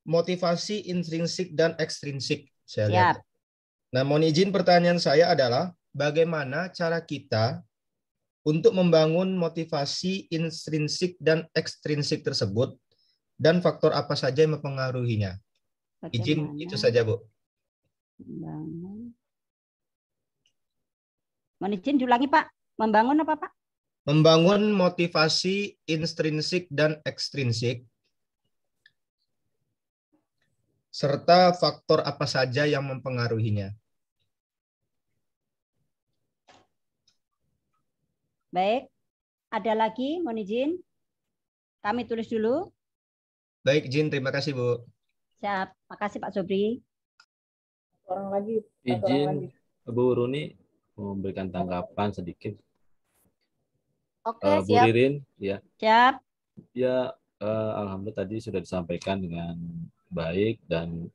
motivasi intrinsik dan ekstrinsik, saya lihat. Nah, mohon izin pertanyaan saya adalah bagaimana cara kita untuk membangun motivasi intrinsik dan ekstrinsik tersebut dan faktor apa saja yang mempengaruhinya? Izin itu saja, Bu. Mohon izin diulangi, Pak. Membangun apa, Pak? Membangun motivasi intrinsik dan ekstrinsik, serta faktor apa saja yang mempengaruhinya. Baik. Ada lagi, mohon izin. Kami tulis dulu. Baik, izin. Terima kasih, Bu. Siap. Makasih, Pak Sobri. Orang lagi. Izin, Bu Runi memberikan tanggapan sedikit. Oke, Bu siap. Ririn, ya. Siap. Ya, alhamdulillah tadi sudah disampaikan dengan baik, dan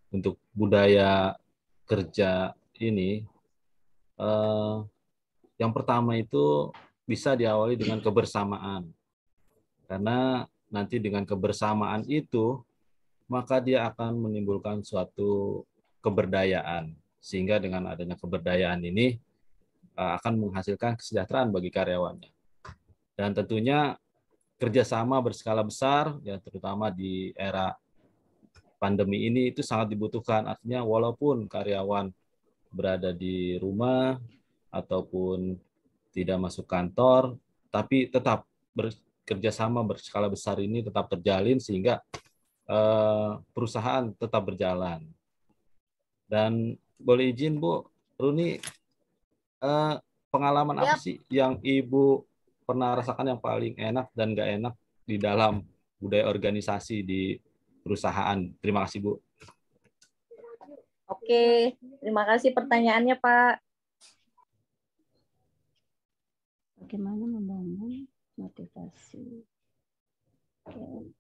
untuk budaya kerja ini, yang pertama itu bisa diawali dengan kebersamaan. Karena nanti dengan kebersamaan itu, maka dia akan menimbulkan suatu keberdayaan. Sehingga dengan adanya keberdayaan ini akan menghasilkan kesejahteraan bagi karyawannya. Dan tentunya kerjasama berskala besar, ya terutama di era pandemi ini itu sangat dibutuhkan. Artinya walaupun karyawan berada di rumah ataupun tidak masuk kantor, tapi tetap kerjasama berskala besar ini tetap terjalin sehingga perusahaan tetap berjalan. Dan boleh izin Bu Runi, pengalaman apa sih yang Ibu pernah rasakan yang paling enak dan nggak enak di dalam budaya organisasi di perusahaan? Terima kasih, Bu. Oke, terima kasih pertanyaannya, Pak. Bagaimana membangun motivasi? Oke.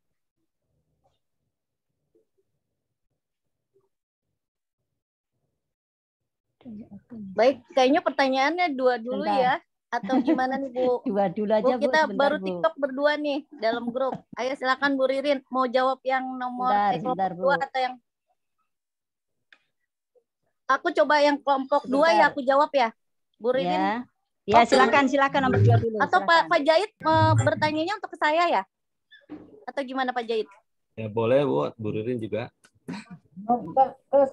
Baik, kayaknya pertanyaannya dua dulu ya. Atau gimana nih, Bu? Dua dulu aja, Bu. Kita Sebentar, baru Bu. TikTok berdua nih dalam grup. Ayo silakan Bu Ririn, mau jawab yang nomor Sebentar, kelompok 2 atau yang aku coba yang kelompok 2 ya aku jawab ya. Bu Ririn. Ya, silakan nomor 2 dulu. Atau silakan. Pak Jahit bertanyanya untuk ke saya ya? Atau gimana Pak Jahit? Ya boleh, Bu Ririn juga.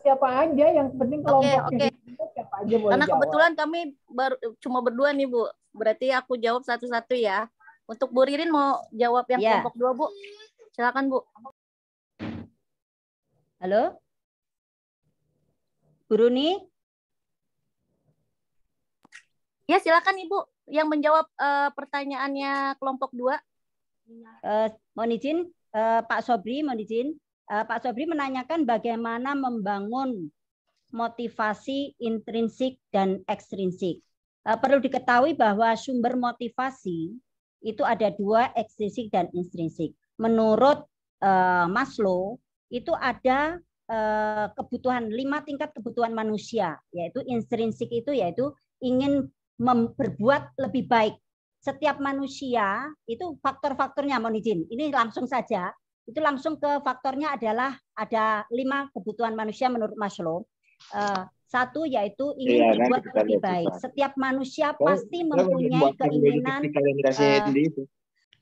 Siapa aja, yang penting kelompoknya. Siapa aja boleh Karena jawab. kebetulan kami cuma berdua nih, Bu. Berarti aku jawab satu-satu ya. Untuk Bu Ririn mau jawab yang kelompok 2, Bu. Silakan, Bu. Halo? Bu Runi? Ya, silakan Ibu yang menjawab pertanyaannya kelompok 2. Mohon izin, Pak Sobri, mohon izin. Pak Sobri menanyakan bagaimana membangun motivasi intrinsik dan ekstrinsik. Perlu diketahui bahwa sumber motivasi itu ada 2, ekstrinsik dan intrinsik. Menurut Maslow, itu ada kebutuhan 5 tingkat kebutuhan manusia, yaitu intrinsik itu yaitu ingin berbuat lebih baik. Setiap manusia itu faktor-faktornya, mohon izin. Ini langsung saja. Itu langsung ke faktornya adalah ada 5 kebutuhan manusia menurut Maslow. 1 yaitu ingin berbuat lebih baik. Setiap manusia pasti mempunyai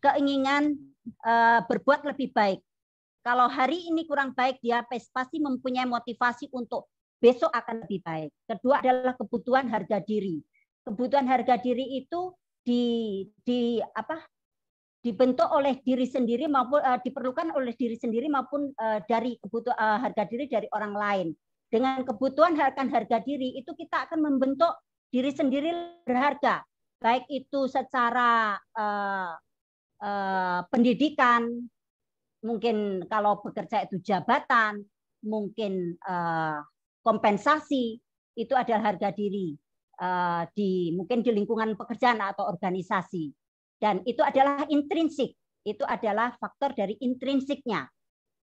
keinginan berbuat lebih baik. Kalau hari ini kurang baik, dia pasti mempunyai motivasi untuk besok akan lebih baik. Kedua adalah kebutuhan harga diri. Kebutuhan harga diri itu dibentuk oleh diri sendiri maupun diperlukan oleh diri sendiri maupun dari kebutuhan harga diri dari orang lain. Dengan kebutuhan akan harga diri itu kita akan membentuk diri sendiri berharga, baik itu secara pendidikan, mungkin kalau bekerja itu jabatan, mungkin kompensasi, itu adalah harga diri mungkin di lingkungan pekerjaan atau organisasi. Dan itu adalah intrinsik, itu adalah faktor dari intrinsiknya.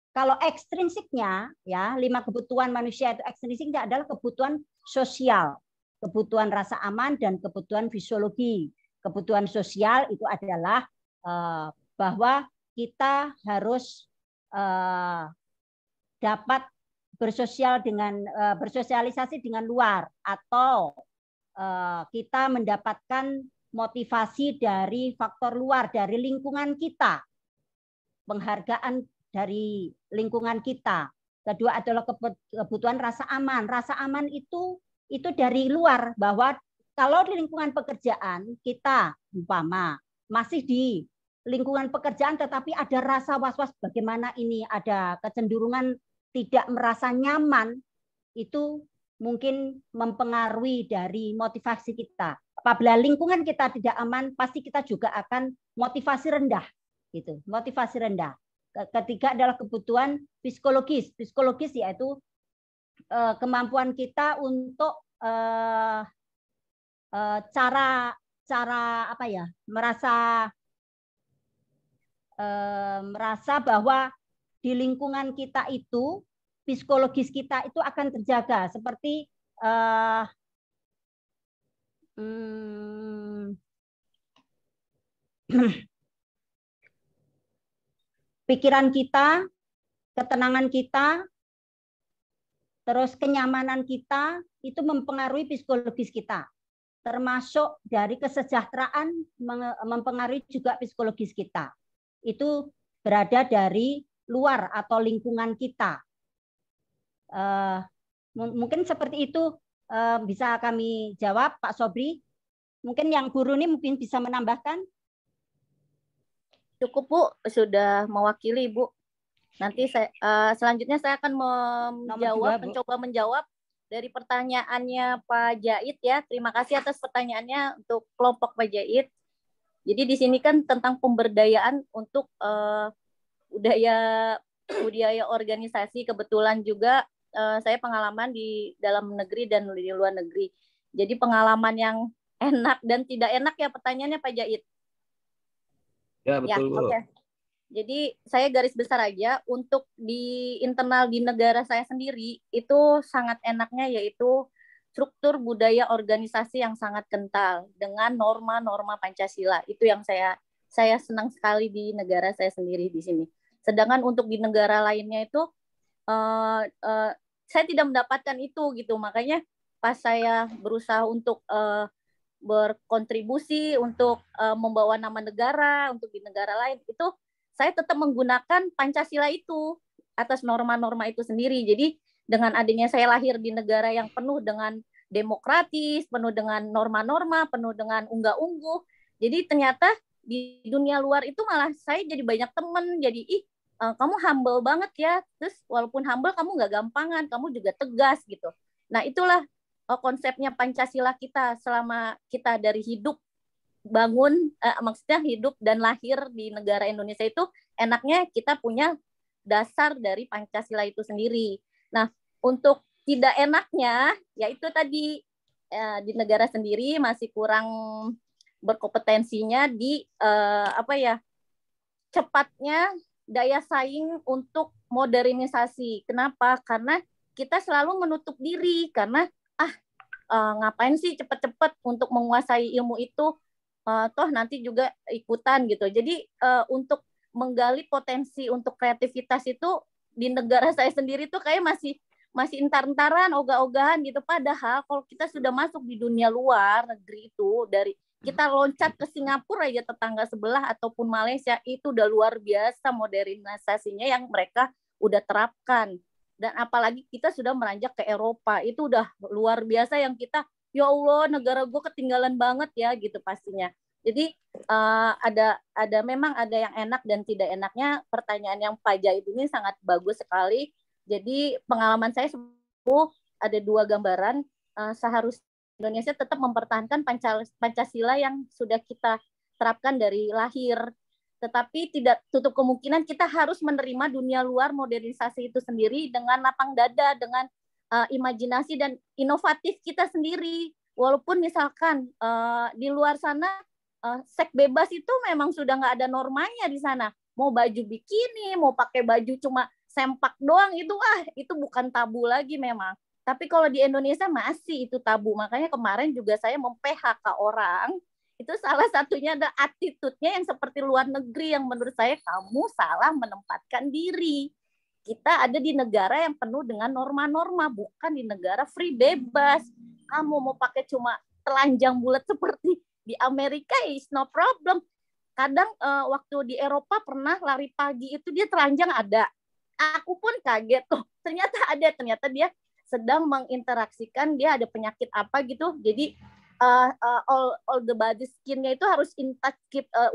Kalau ekstrinsiknya, ya 5 kebutuhan manusia itu ekstrinsiknya adalah kebutuhan sosial, kebutuhan rasa aman dan kebutuhan fisiologi. Kebutuhan sosial itu adalah bahwa kita harus dapat bersosialisasi dengan luar, atau kita mendapatkan motivasi dari faktor luar, dari lingkungan kita, penghargaan dari lingkungan kita, Kedua adalah kebutuhan rasa aman. Rasa aman itu dari luar, bahwa kalau di lingkungan pekerjaan kita umpama masih di lingkungan pekerjaan tetapi ada rasa was-was bagaimana ini, ada kecenderungan tidak merasa nyaman, itu mungkin mempengaruhi dari motivasi kita. Apabila lingkungan kita tidak aman, pasti kita juga akan motivasi rendah, gitu. Motivasi rendah. Ketiga adalah kebutuhan psikologis. Psikologis yaitu kemampuan kita untuk cara apa ya, merasa bahwa di lingkungan kita itu psikologis kita itu akan terjaga, seperti pikiran kita, ketenangan kita, terus kenyamanan kita itu mempengaruhi psikologis kita. Termasuk dari kesejahteraan mempengaruhi juga psikologis kita. Itu berada dari luar atau lingkungan kita. Mungkin seperti itu bisa kami jawab, Pak Sobri. Mungkin yang guru ini mungkin bisa menambahkan. Cukup, Bu, sudah mewakili, Bu. Nanti selanjutnya saya akan mencoba menjawab dari pertanyaannya Pak Jait ya. Terima kasih atas pertanyaannya untuk kelompok Pak Jait. Jadi di sini kan tentang pemberdayaan untuk budaya organisasi. Kebetulan juga saya pengalaman di dalam negeri dan di luar negeri. Jadi pengalaman yang enak dan tidak enak ya pertanyaannya Pak Jait. Ya, betul, Bu. Okay. Jadi saya garis besar aja untuk di internal di negara saya sendiri itu sangat enaknya yaitu struktur budaya organisasi yang sangat kental dengan norma-norma Pancasila. Itu yang saya senang sekali di negara saya sendiri di sini. Sedangkan untuk di negara lainnya itu saya tidak mendapatkan itu gitu. Makanya pas saya berusaha untuk berkontribusi untuk membawa nama negara untuk di negara lain, itu saya tetap menggunakan Pancasila itu atas norma-norma itu sendiri. Jadi dengan adanya saya lahir di negara yang penuh dengan demokratis, penuh dengan norma-norma, penuh dengan unggah-ungguh, jadi ternyata di dunia luar itu malah saya jadi banyak teman. Jadi kamu humble banget ya, terus walaupun humble kamu nggak gampangan, kamu juga tegas gitu. Nah itulah konsepnya Pancasila kita selama kita dari hidup maksudnya hidup dan lahir di negara Indonesia itu enaknya kita punya dasar dari Pancasila itu sendiri. Nah untuk tidak enaknya yaitu tadi di negara sendiri masih kurang berkompetensinya di cepatnya daya saing untuk modernisasi. Kenapa? Karena kita selalu menutup diri karena ngapain sih cepet-cepet untuk menguasai ilmu itu, toh nanti juga ikutan gitu. Jadi untuk menggali potensi untuk kreativitas itu di negara saya sendiri tuh kayak masih entar-entaran, ogah-ogahan gitu. Padahal kalau kita sudah masuk di dunia luar negeri itu, dari kita loncat ke Singapura aja tetangga sebelah ataupun Malaysia, itu udah luar biasa modernisasinya yang mereka udah terapkan. Dan apalagi kita sudah meranjak ke Eropa, itu udah luar biasa yang kita, ya Allah negara gue ketinggalan banget ya gitu pastinya. Jadi memang ada yang enak dan tidak enaknya. Pertanyaan yang Pak Jait ini sangat bagus sekali. Jadi pengalaman saya ada dua gambaran. Seharusnya Indonesia tetap mempertahankan Pancasila yang sudah kita terapkan dari lahir. Tetapi tidak tutup kemungkinan kita harus menerima dunia luar modernisasi itu sendiri dengan lapang dada, dengan imajinasi dan inovatif kita sendiri. Walaupun misalkan di luar sana seks bebas itu memang sudah nggak ada normanya di sana. Mau baju bikini, mau pakai baju cuma sempak doang, itu bukan tabu lagi memang. Tapi kalau di Indonesia masih itu tabu. Makanya kemarin juga saya mem-PHK orang. Itu salah satunya ada attitude-nya yang seperti luar negeri yang menurut saya kamu salah menempatkan diri. Kita ada di negara yang penuh dengan norma-norma, bukan di negara free bebas. Kamu mau pakai cuma telanjang bulat seperti di Amerika, is no problem. Kadang waktu di Eropa pernah lari pagi itu dia telanjang ada. aku pun kaget tuh. Ternyata dia sedang menginteraksikan, dia ada penyakit apa gitu. Jadi all the body skin-nya itu harus in touch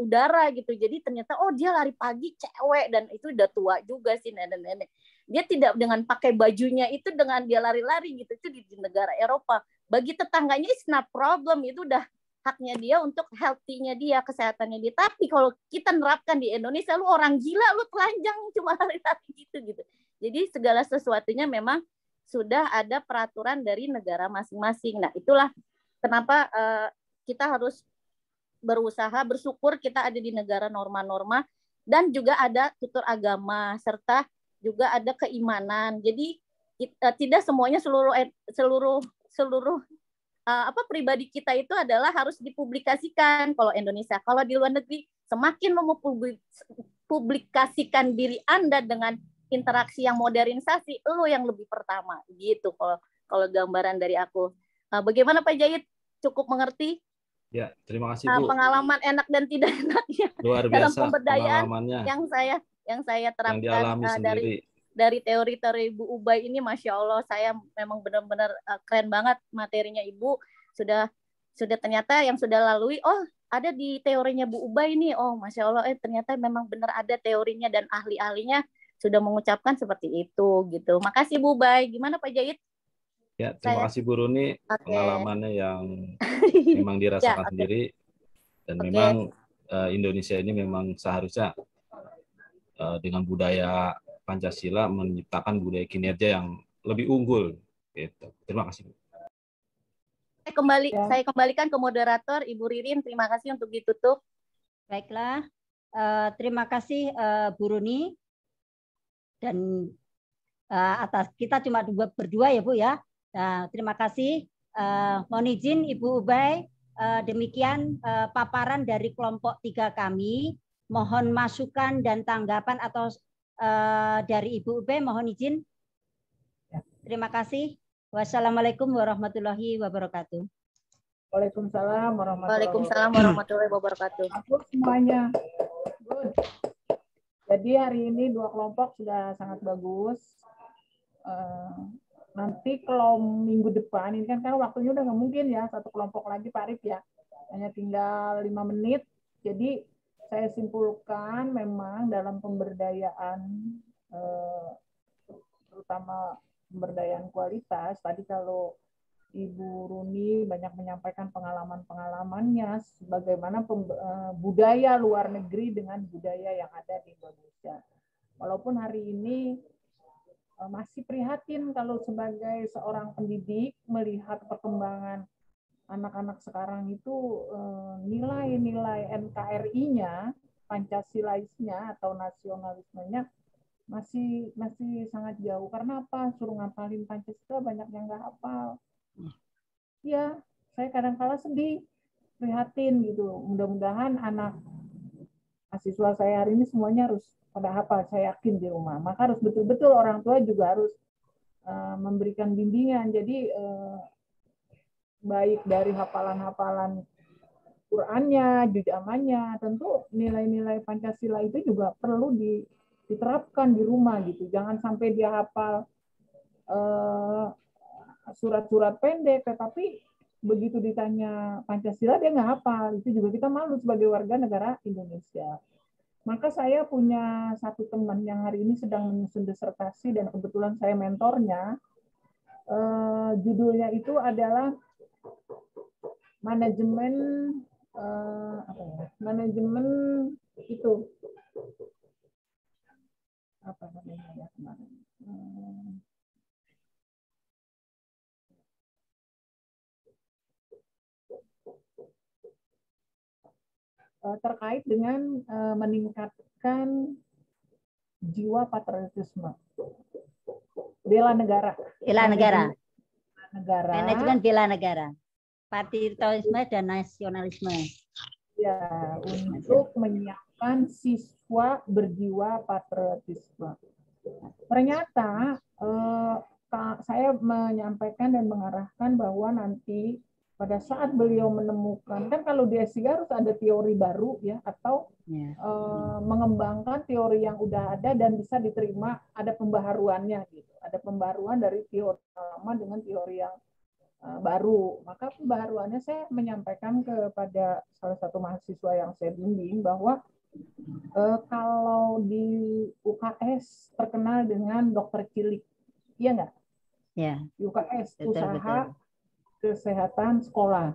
udara gitu. Jadi ternyata dia lari pagi cewek dan itu udah tua juga sih nenek-nenek. Dia tidak dengan pakai bajunya itu dengan dia lari-lari gitu. Itu di negara Eropa. Bagi tetangganya it's not problem, itu udah haknya dia untuk healthy-nya dia, kesehatannya dia. Tapi kalau kita nerapkan di Indonesia, lu orang gila, lu telanjang cuma lari-lari gitu. Jadi segala sesuatunya memang sudah ada peraturan dari negara masing-masing. Nah, itulah kenapa kita harus berusaha, bersyukur kita ada di negara norma-norma dan juga ada tutur agama serta juga ada keimanan. Jadi tidak semuanya seluruh pribadi kita itu adalah harus dipublikasikan kalau Indonesia. Kalau di luar negeri semakin mempublikasikan diri Anda dengan interaksi yang modernisasi, lo yang lebih pertama gitu kalau gambaran dari aku. Bagaimana Pak Jayid? Cukup mengerti? Ya, terima kasih Bu. Pengalaman enak dan tidak enaknya luar biasa dalam pemberdayaan yang saya terapkan dari teori-teori Ibu Ubay ini, Masya Allah, saya memang benar-benar keren banget materinya Ibu. Sudah ternyata yang sudah lalui, ada di teorinya Bu Ubay ini, Masya Allah, ternyata memang benar ada teorinya dan ahli-ahlinya sudah mengucapkan seperti itu gitu. Makasih Bu Ubay. Gimana Pak Jayid? Ya, terima kasih Bu Runi, pengalamannya yang memang dirasakan sendiri dan memang Indonesia ini memang seharusnya dengan budaya Pancasila menciptakan budaya kinerja yang lebih unggul. Gitu. Terima kasih. Saya kembalikan ke moderator Ibu Ririn. Terima kasih untuk ditutup. Baiklah, terima kasih Bu Runi dan atas kita cuma berdua ya Bu ya. Nah, terima kasih. Mohon izin Ibu Ubay, demikian paparan dari kelompok 3 kami. Mohon masukan dan tanggapan atau dari Ibu Ubay, mohon izin. Terima kasih. Wassalamualaikum warahmatullahi wabarakatuh. Waalaikumsalam warahmatullahi wabarakatuh. Aku semuanya. Good. Jadi hari ini 2 kelompok sudah sangat bagus. Nanti kalau minggu depan, ini kan waktunya udah nggak mungkin ya, 1 kelompok lagi Pak Arif ya. Hanya tinggal 5 menit. Jadi saya simpulkan memang dalam pemberdayaan, terutama pemberdayaan kualitas, tadi kalau Ibu Runi banyak menyampaikan pengalaman-pengalamannya, bagaimana budaya luar negeri dengan budaya yang ada di Indonesia. Walaupun hari ini masih prihatin kalau sebagai seorang pendidik melihat perkembangan anak-anak sekarang itu nilai-nilai NKRI-nya, Pancasilaisnya atau nasionalismenya masih sangat jauh. Karena apa? Suruh ngapalin Pancasila banyak yang nggak hafal. Ya, saya kadang-kala sedih, prihatin gitu. Mudah-mudahan anak mahasiswa saya hari ini semuanya harus pada hafal, saya yakin di rumah. Maka harus betul-betul orang tua juga harus memberikan bimbingan. Jadi baik dari hafalan-hafalan Qur'annya, juz amannya, tentu nilai-nilai Pancasila itu juga perlu diterapkan di rumah gitu. Jangan sampai dia hafal surat-surat pendek, tetapi begitu ditanya Pancasila dia nggak hafal. Itu juga kita malu sebagai warga negara Indonesia. Maka saya punya 1 teman yang hari ini sedang menyusun disertasi dan kebetulan saya mentornya. Judulnya itu adalah manajemen itu apa namanya ya kemarin. Terkait dengan meningkatkan jiwa patriotisme, bela negara. Manajemen bela negara, patriotisme dan nasionalisme. Ya, untuk menyiapkan siswa berjiwa patriotisme. Ternyata saya menyampaikan dan mengarahkan bahwa nanti pada saat beliau menemukan, kan kalau di S3 harus ada teori baru ya, atau mengembangkan teori yang udah ada dan bisa diterima, ada pembaharuannya gitu. Ada pembaharuan dari teori lama dengan teori yang baru. Maka pembaharuannya saya menyampaikan kepada salah satu mahasiswa yang saya bimbing bahwa kalau di UKS terkenal dengan dokter cilik, iya nggak? Ya. Di UKS betul, usaha kesehatan sekolah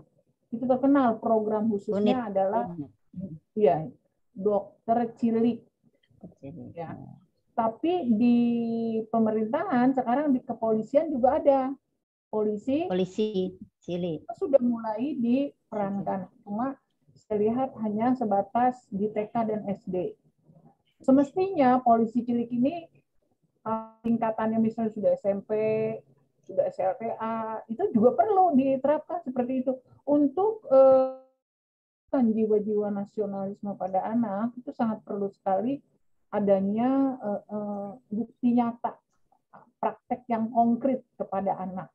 itu terkenal program khususnya adalah ya dokter cilik. Ya. Tapi di pemerintahan sekarang di kepolisian juga ada polisi cilik sudah mulai diperankan. Cuma saya lihat hanya sebatas di TK dan SD. Semestinya polisi cilik ini tingkatannya misalnya sudah SMP, sudah SLTA, itu juga perlu diterapkan seperti itu untuk jiwa-jiwa nasionalisme pada anak. Itu sangat perlu sekali adanya bukti nyata, praktek yang konkret kepada anak.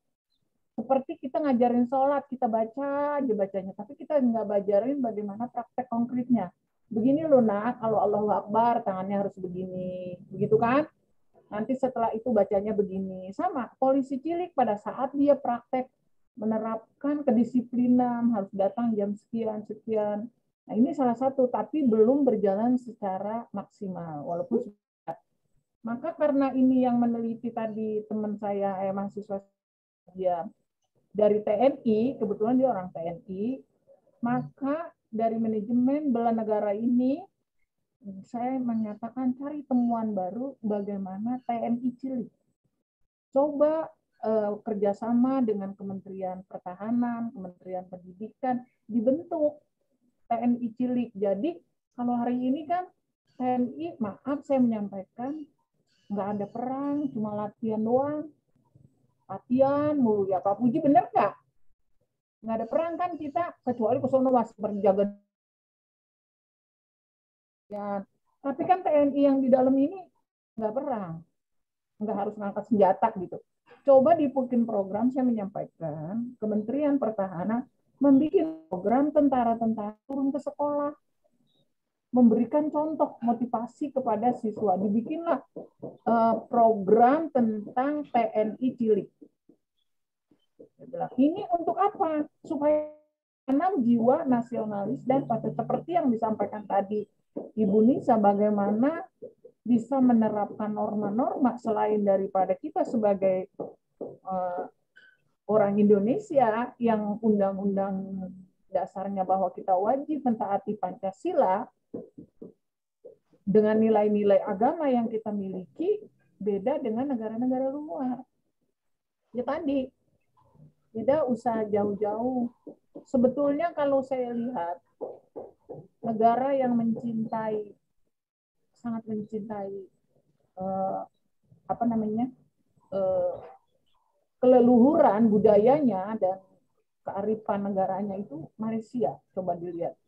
Seperti kita ngajarin sholat, kita baca aja bacanya, tapi kita nggak bajarin bagaimana praktek konkretnya. Begini loh nak, kalau Allahu Akbar tangannya harus begini, begitu kan? Nanti setelah itu bacanya begini. Sama, polisi cilik pada saat dia praktek menerapkan kedisiplinan, harus datang jam sekian. Nah, ini salah satu, tapi belum berjalan secara maksimal. Walaupun sudah. Maka karena ini yang meneliti tadi teman saya, mahasiswa dia dari TNI, kebetulan dia orang TNI, maka dari manajemen bela negara ini, saya menyatakan cari temuan baru bagaimana TNI cilik. Coba kerjasama dengan Kementerian Pertahanan, Kementerian Pendidikan, dibentuk TNI cilik. Jadi kalau hari ini kan TNI, maaf saya menyampaikan, nggak ada perang, cuma latihan doang. Latihan mulu ya Pak Puji, bener nggak? Nggak ada perang kan kita, kecuali kesono masih berjaga. Ya, tapi kan TNI yang di dalam ini nggak perang, nggak harus ngangkat senjata gitu. Coba dibikin program, saya menyampaikan Kementerian Pertahanan membuat program tentara-tentara turun ke sekolah, memberikan contoh motivasi kepada siswa. Dibikinlah program tentang TNI cilik. Ini untuk apa? Supaya tanam jiwa nasionalis dan seperti yang disampaikan tadi Ibu Nisa, bagaimana bisa menerapkan norma-norma selain daripada kita sebagai orang Indonesia yang undang-undang dasarnya bahwa kita wajib mentaati Pancasila dengan nilai-nilai agama yang kita miliki, beda dengan negara-negara luar. Ya tadi, tidak usah jauh-jauh. Sebetulnya kalau saya lihat negara yang mencintai, sangat mencintai keleluhuran budayanya dan kearifan negaranya itu Malaysia. Coba dilihat.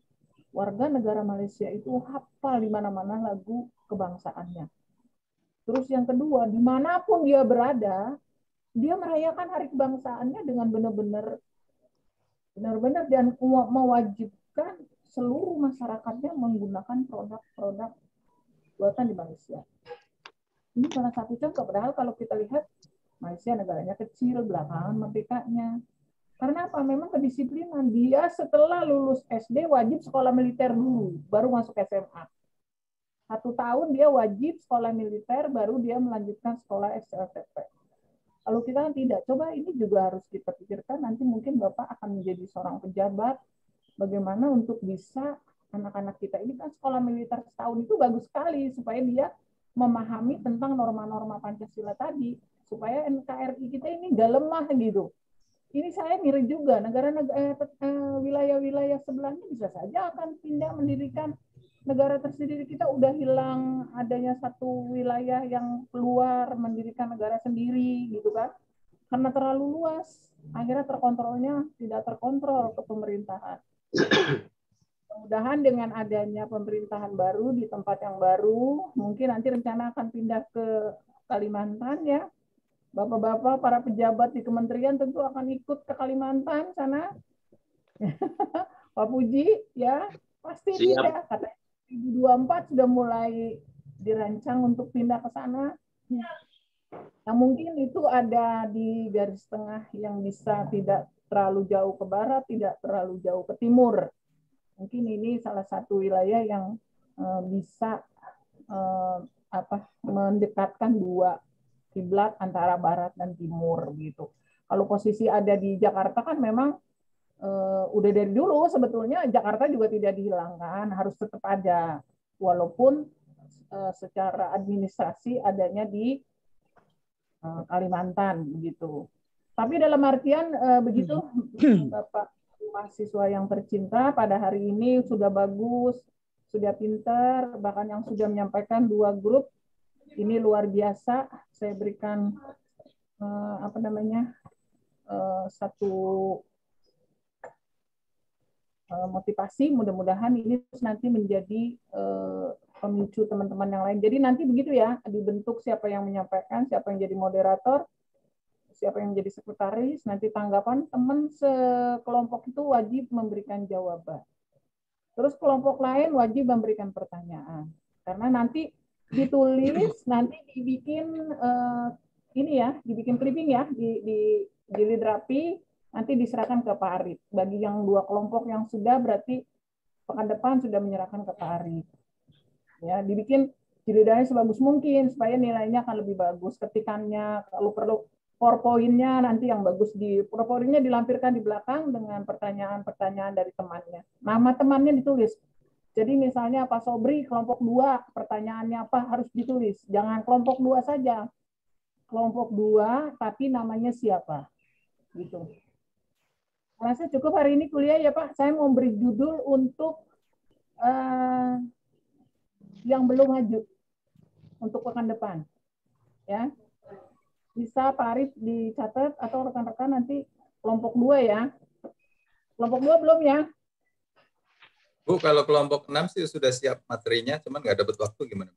Warga negara Malaysia itu hafal di mana-mana lagu kebangsaannya. Terus yang kedua, dimanapun dia berada, dia merayakan hari kebangsaannya dengan benar-benar dan mewajibkan seluruh masyarakatnya menggunakan produk-produk buatan di Malaysia. Ini salah satu contoh, padahal kalau kita lihat Malaysia negaranya kecil, belakangan merdekanya. Karena apa? Memang kedisiplinan. Dia setelah lulus SD wajib sekolah militer dulu, baru masuk SMA. 1 tahun dia wajib sekolah militer, baru dia melanjutkan sekolah SLTP. Kalau kita kan tidak, coba ini juga harus kita pikirkan, nanti mungkin Bapak akan menjadi seorang pejabat, bagaimana untuk bisa anak-anak kita ini kan sekolah militer setahun itu bagus sekali, supaya dia memahami tentang norma-norma Pancasila tadi, supaya NKRI kita ini nggak lemah gitu. Ini saya ngiri juga, wilayah-wilayah sebelahnya bisa saja akan pindah mendirikan negara tersendiri. Kita udah hilang adanya satu wilayah yang keluar mendirikan negara sendiri gitu kan, karena terlalu luas, akhirnya terkontrolnya tidak terkontrol ke pemerintahan. Mudah-mudahan dengan adanya pemerintahan baru di tempat yang baru, mungkin nanti rencana akan pindah ke Kalimantan ya. Bapak-bapak para pejabat di kementerian tentu akan ikut ke Kalimantan sana. Pak Puji ya pasti tidak, katanya 2024 sudah mulai dirancang untuk pindah ke sana. Nah, mungkin itu ada di garis tengah yang bisa tidak terlalu jauh ke barat, tidak terlalu jauh ke timur. Mungkin ini salah satu wilayah yang bisa mendekatkan dua kiblat antara barat dan timur gitu. Kalau posisi ada di Jakarta kan memang udah dari dulu sebetulnya Jakarta juga tidak dihilangkan, harus tetap ada, walaupun secara administrasi adanya di Kalimantan begitu. Tapi dalam artian begitu Bapak mahasiswa yang tercinta pada hari ini sudah bagus, sudah pintar, bahkan yang sudah menyampaikan 2 grup ini luar biasa. Saya berikan satu motivasi, mudah-mudahan ini nanti menjadi pemicu teman-teman yang lain. Jadi nanti begitu ya, dibentuk siapa yang menyampaikan, siapa yang jadi moderator, siapa yang jadi sekretaris, nanti tanggapan teman sekelompok itu wajib memberikan jawaban. Terus kelompok lain wajib memberikan pertanyaan. Karena nanti ditulis, nanti dibikin dibikin clipping ya, di rapi, nanti diserahkan ke Pak Arif. Bagi yang 2 kelompok yang sudah, berarti pekan depan sudah menyerahkan ke Pak Arif. Ya, dibikin jilidanya sebagus mungkin supaya nilainya akan lebih bagus. Ketikannya, kalau perlu PowerPoint-nya nanti yang bagus, di PowerPoint-nya dilampirkan di belakang dengan pertanyaan-pertanyaan dari temannya. Nama temannya ditulis. Jadi misalnya Pak Sobri kelompok 2, pertanyaannya apa harus ditulis. Jangan kelompok 2 saja. Kelompok 2 tapi namanya siapa. Gitu. Rasa cukup hari ini kuliah ya Pak. Saya mau beri judul untuk yang belum maju untuk pekan depan. Ya. Bisa Pak Arif dicatat atau rekan-rekan nanti kelompok 2 ya. Kelompok 2 belum ya? Bu, kalau kelompok 6 sih sudah siap materinya, cuman nggak dapat waktu gimana?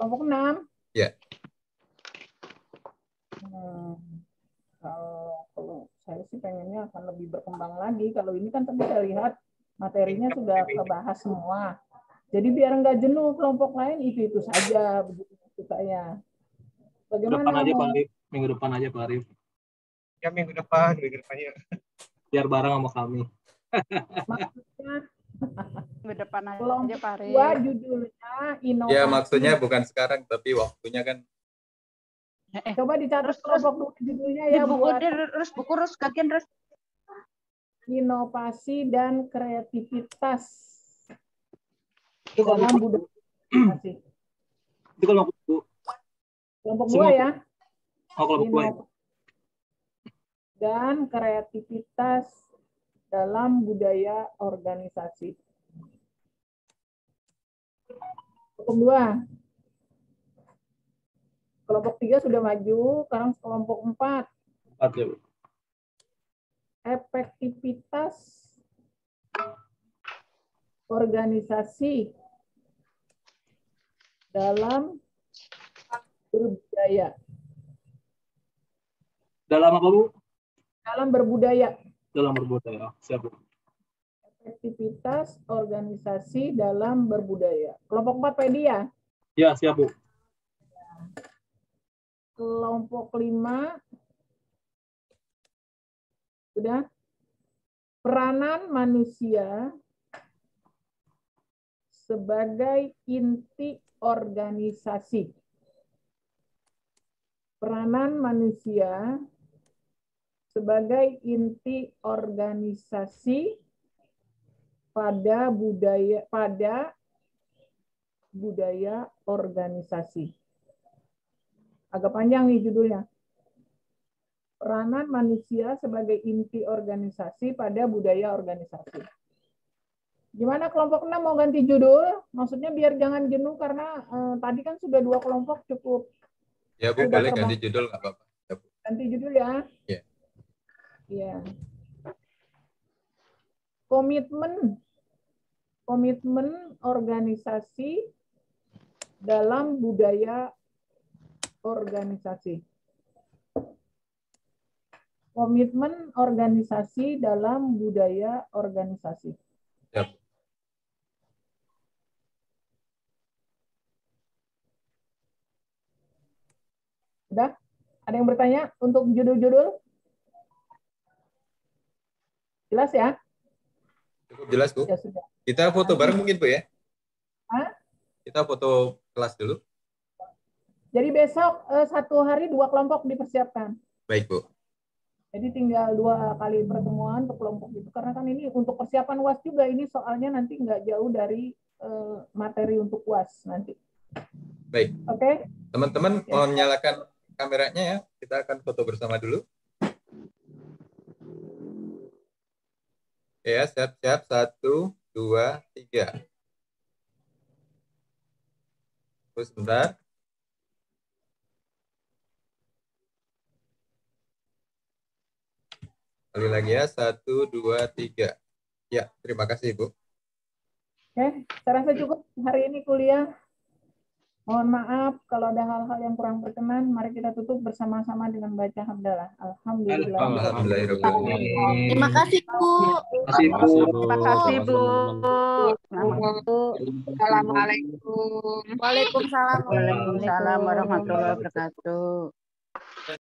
Kelompok 6? Ya. Kalau saya sih pengennya akan lebih berkembang lagi. Kalau ini kan tadi saya lihat materinya sudah kebahas semua. Jadi biar nggak jenuh kelompok lain itu saja begitu maksud saya. Bagaimana? Minggu depan aja Pak Arif. Ya minggu depannya. Biar bareng sama kami. Maksudnya minggu depan aja Pak Arif. Judulnya inovasi. Ya maksudnya bukan sekarang tapi waktunya kan. Coba dicatat kelompok judulnya ya. Buku kagian terus. Inovasi dan kreativitas dalam budaya. Itu kelompok Kelompok 2 ya. Kelompok 2. Dan kreativitas dalam budaya organisasi. Kelompok 2. Kelompok 3 sudah maju, sekarang kelompok 4. Efektivitas organisasi dalam berbudaya. Dalam apa, Bu? Dalam berbudaya. Dalam berbudaya. Siap, Bu. Efektivitas organisasi dalam berbudaya. Kelompok 4 Pedi ya? Ya, siap, Bu. Kelompok 5 sudah. Peranan manusia sebagai inti organisasi. Peranan manusia sebagai inti organisasi pada budaya organisasi. Agak panjang nih judulnya. Peranan manusia sebagai inti organisasi pada budaya organisasi. Gimana kelompok 6 mau ganti judul? Maksudnya biar jangan jenuh karena tadi kan sudah 2 kelompok cukup. Ya Bu, boleh ganti judul nggak apa-apa. Ya, Bu. Ganti judul ya. Iya. Iya. Komitmen organisasi dalam budaya organisasi. Komitmen organisasi dalam budaya organisasi. Yep. Udah? Ada yang bertanya untuk judul-judul? Jelas ya? Cukup jelas, Bu. Ya sudah. Kita foto bareng mungkin, Bu, ya? Hah? Kita foto kelas dulu. Jadi besok 1 hari 2 kelompok dipersiapkan. Baik, Bu. Jadi tinggal 2 kali pertemuan untuk kelompok itu. Karena kan ini untuk persiapan UAS juga, ini soalnya nanti nggak jauh dari materi untuk UAS nanti. Baik. Oke. Teman-teman mohon nyalakan kameranya ya. Kita akan foto bersama dulu. Ya, siap-siap. 1, 2, 3. Terus sebentar. Kali lagi ya, 1, 2, 3. Ya, terima kasih, Bu. Oke, saya rasa cukup hari ini kuliah. Mohon maaf kalau ada hal-hal yang kurang berkenan. Mari kita tutup bersama-sama dengan baca hamdalah. Alhamdulillah. Terima kasih, Bu. Terima kasih, Bu. Assalamualaikum. Waalaikumsalam. Waalaikumsalam warahmatullahi wabarakatuh.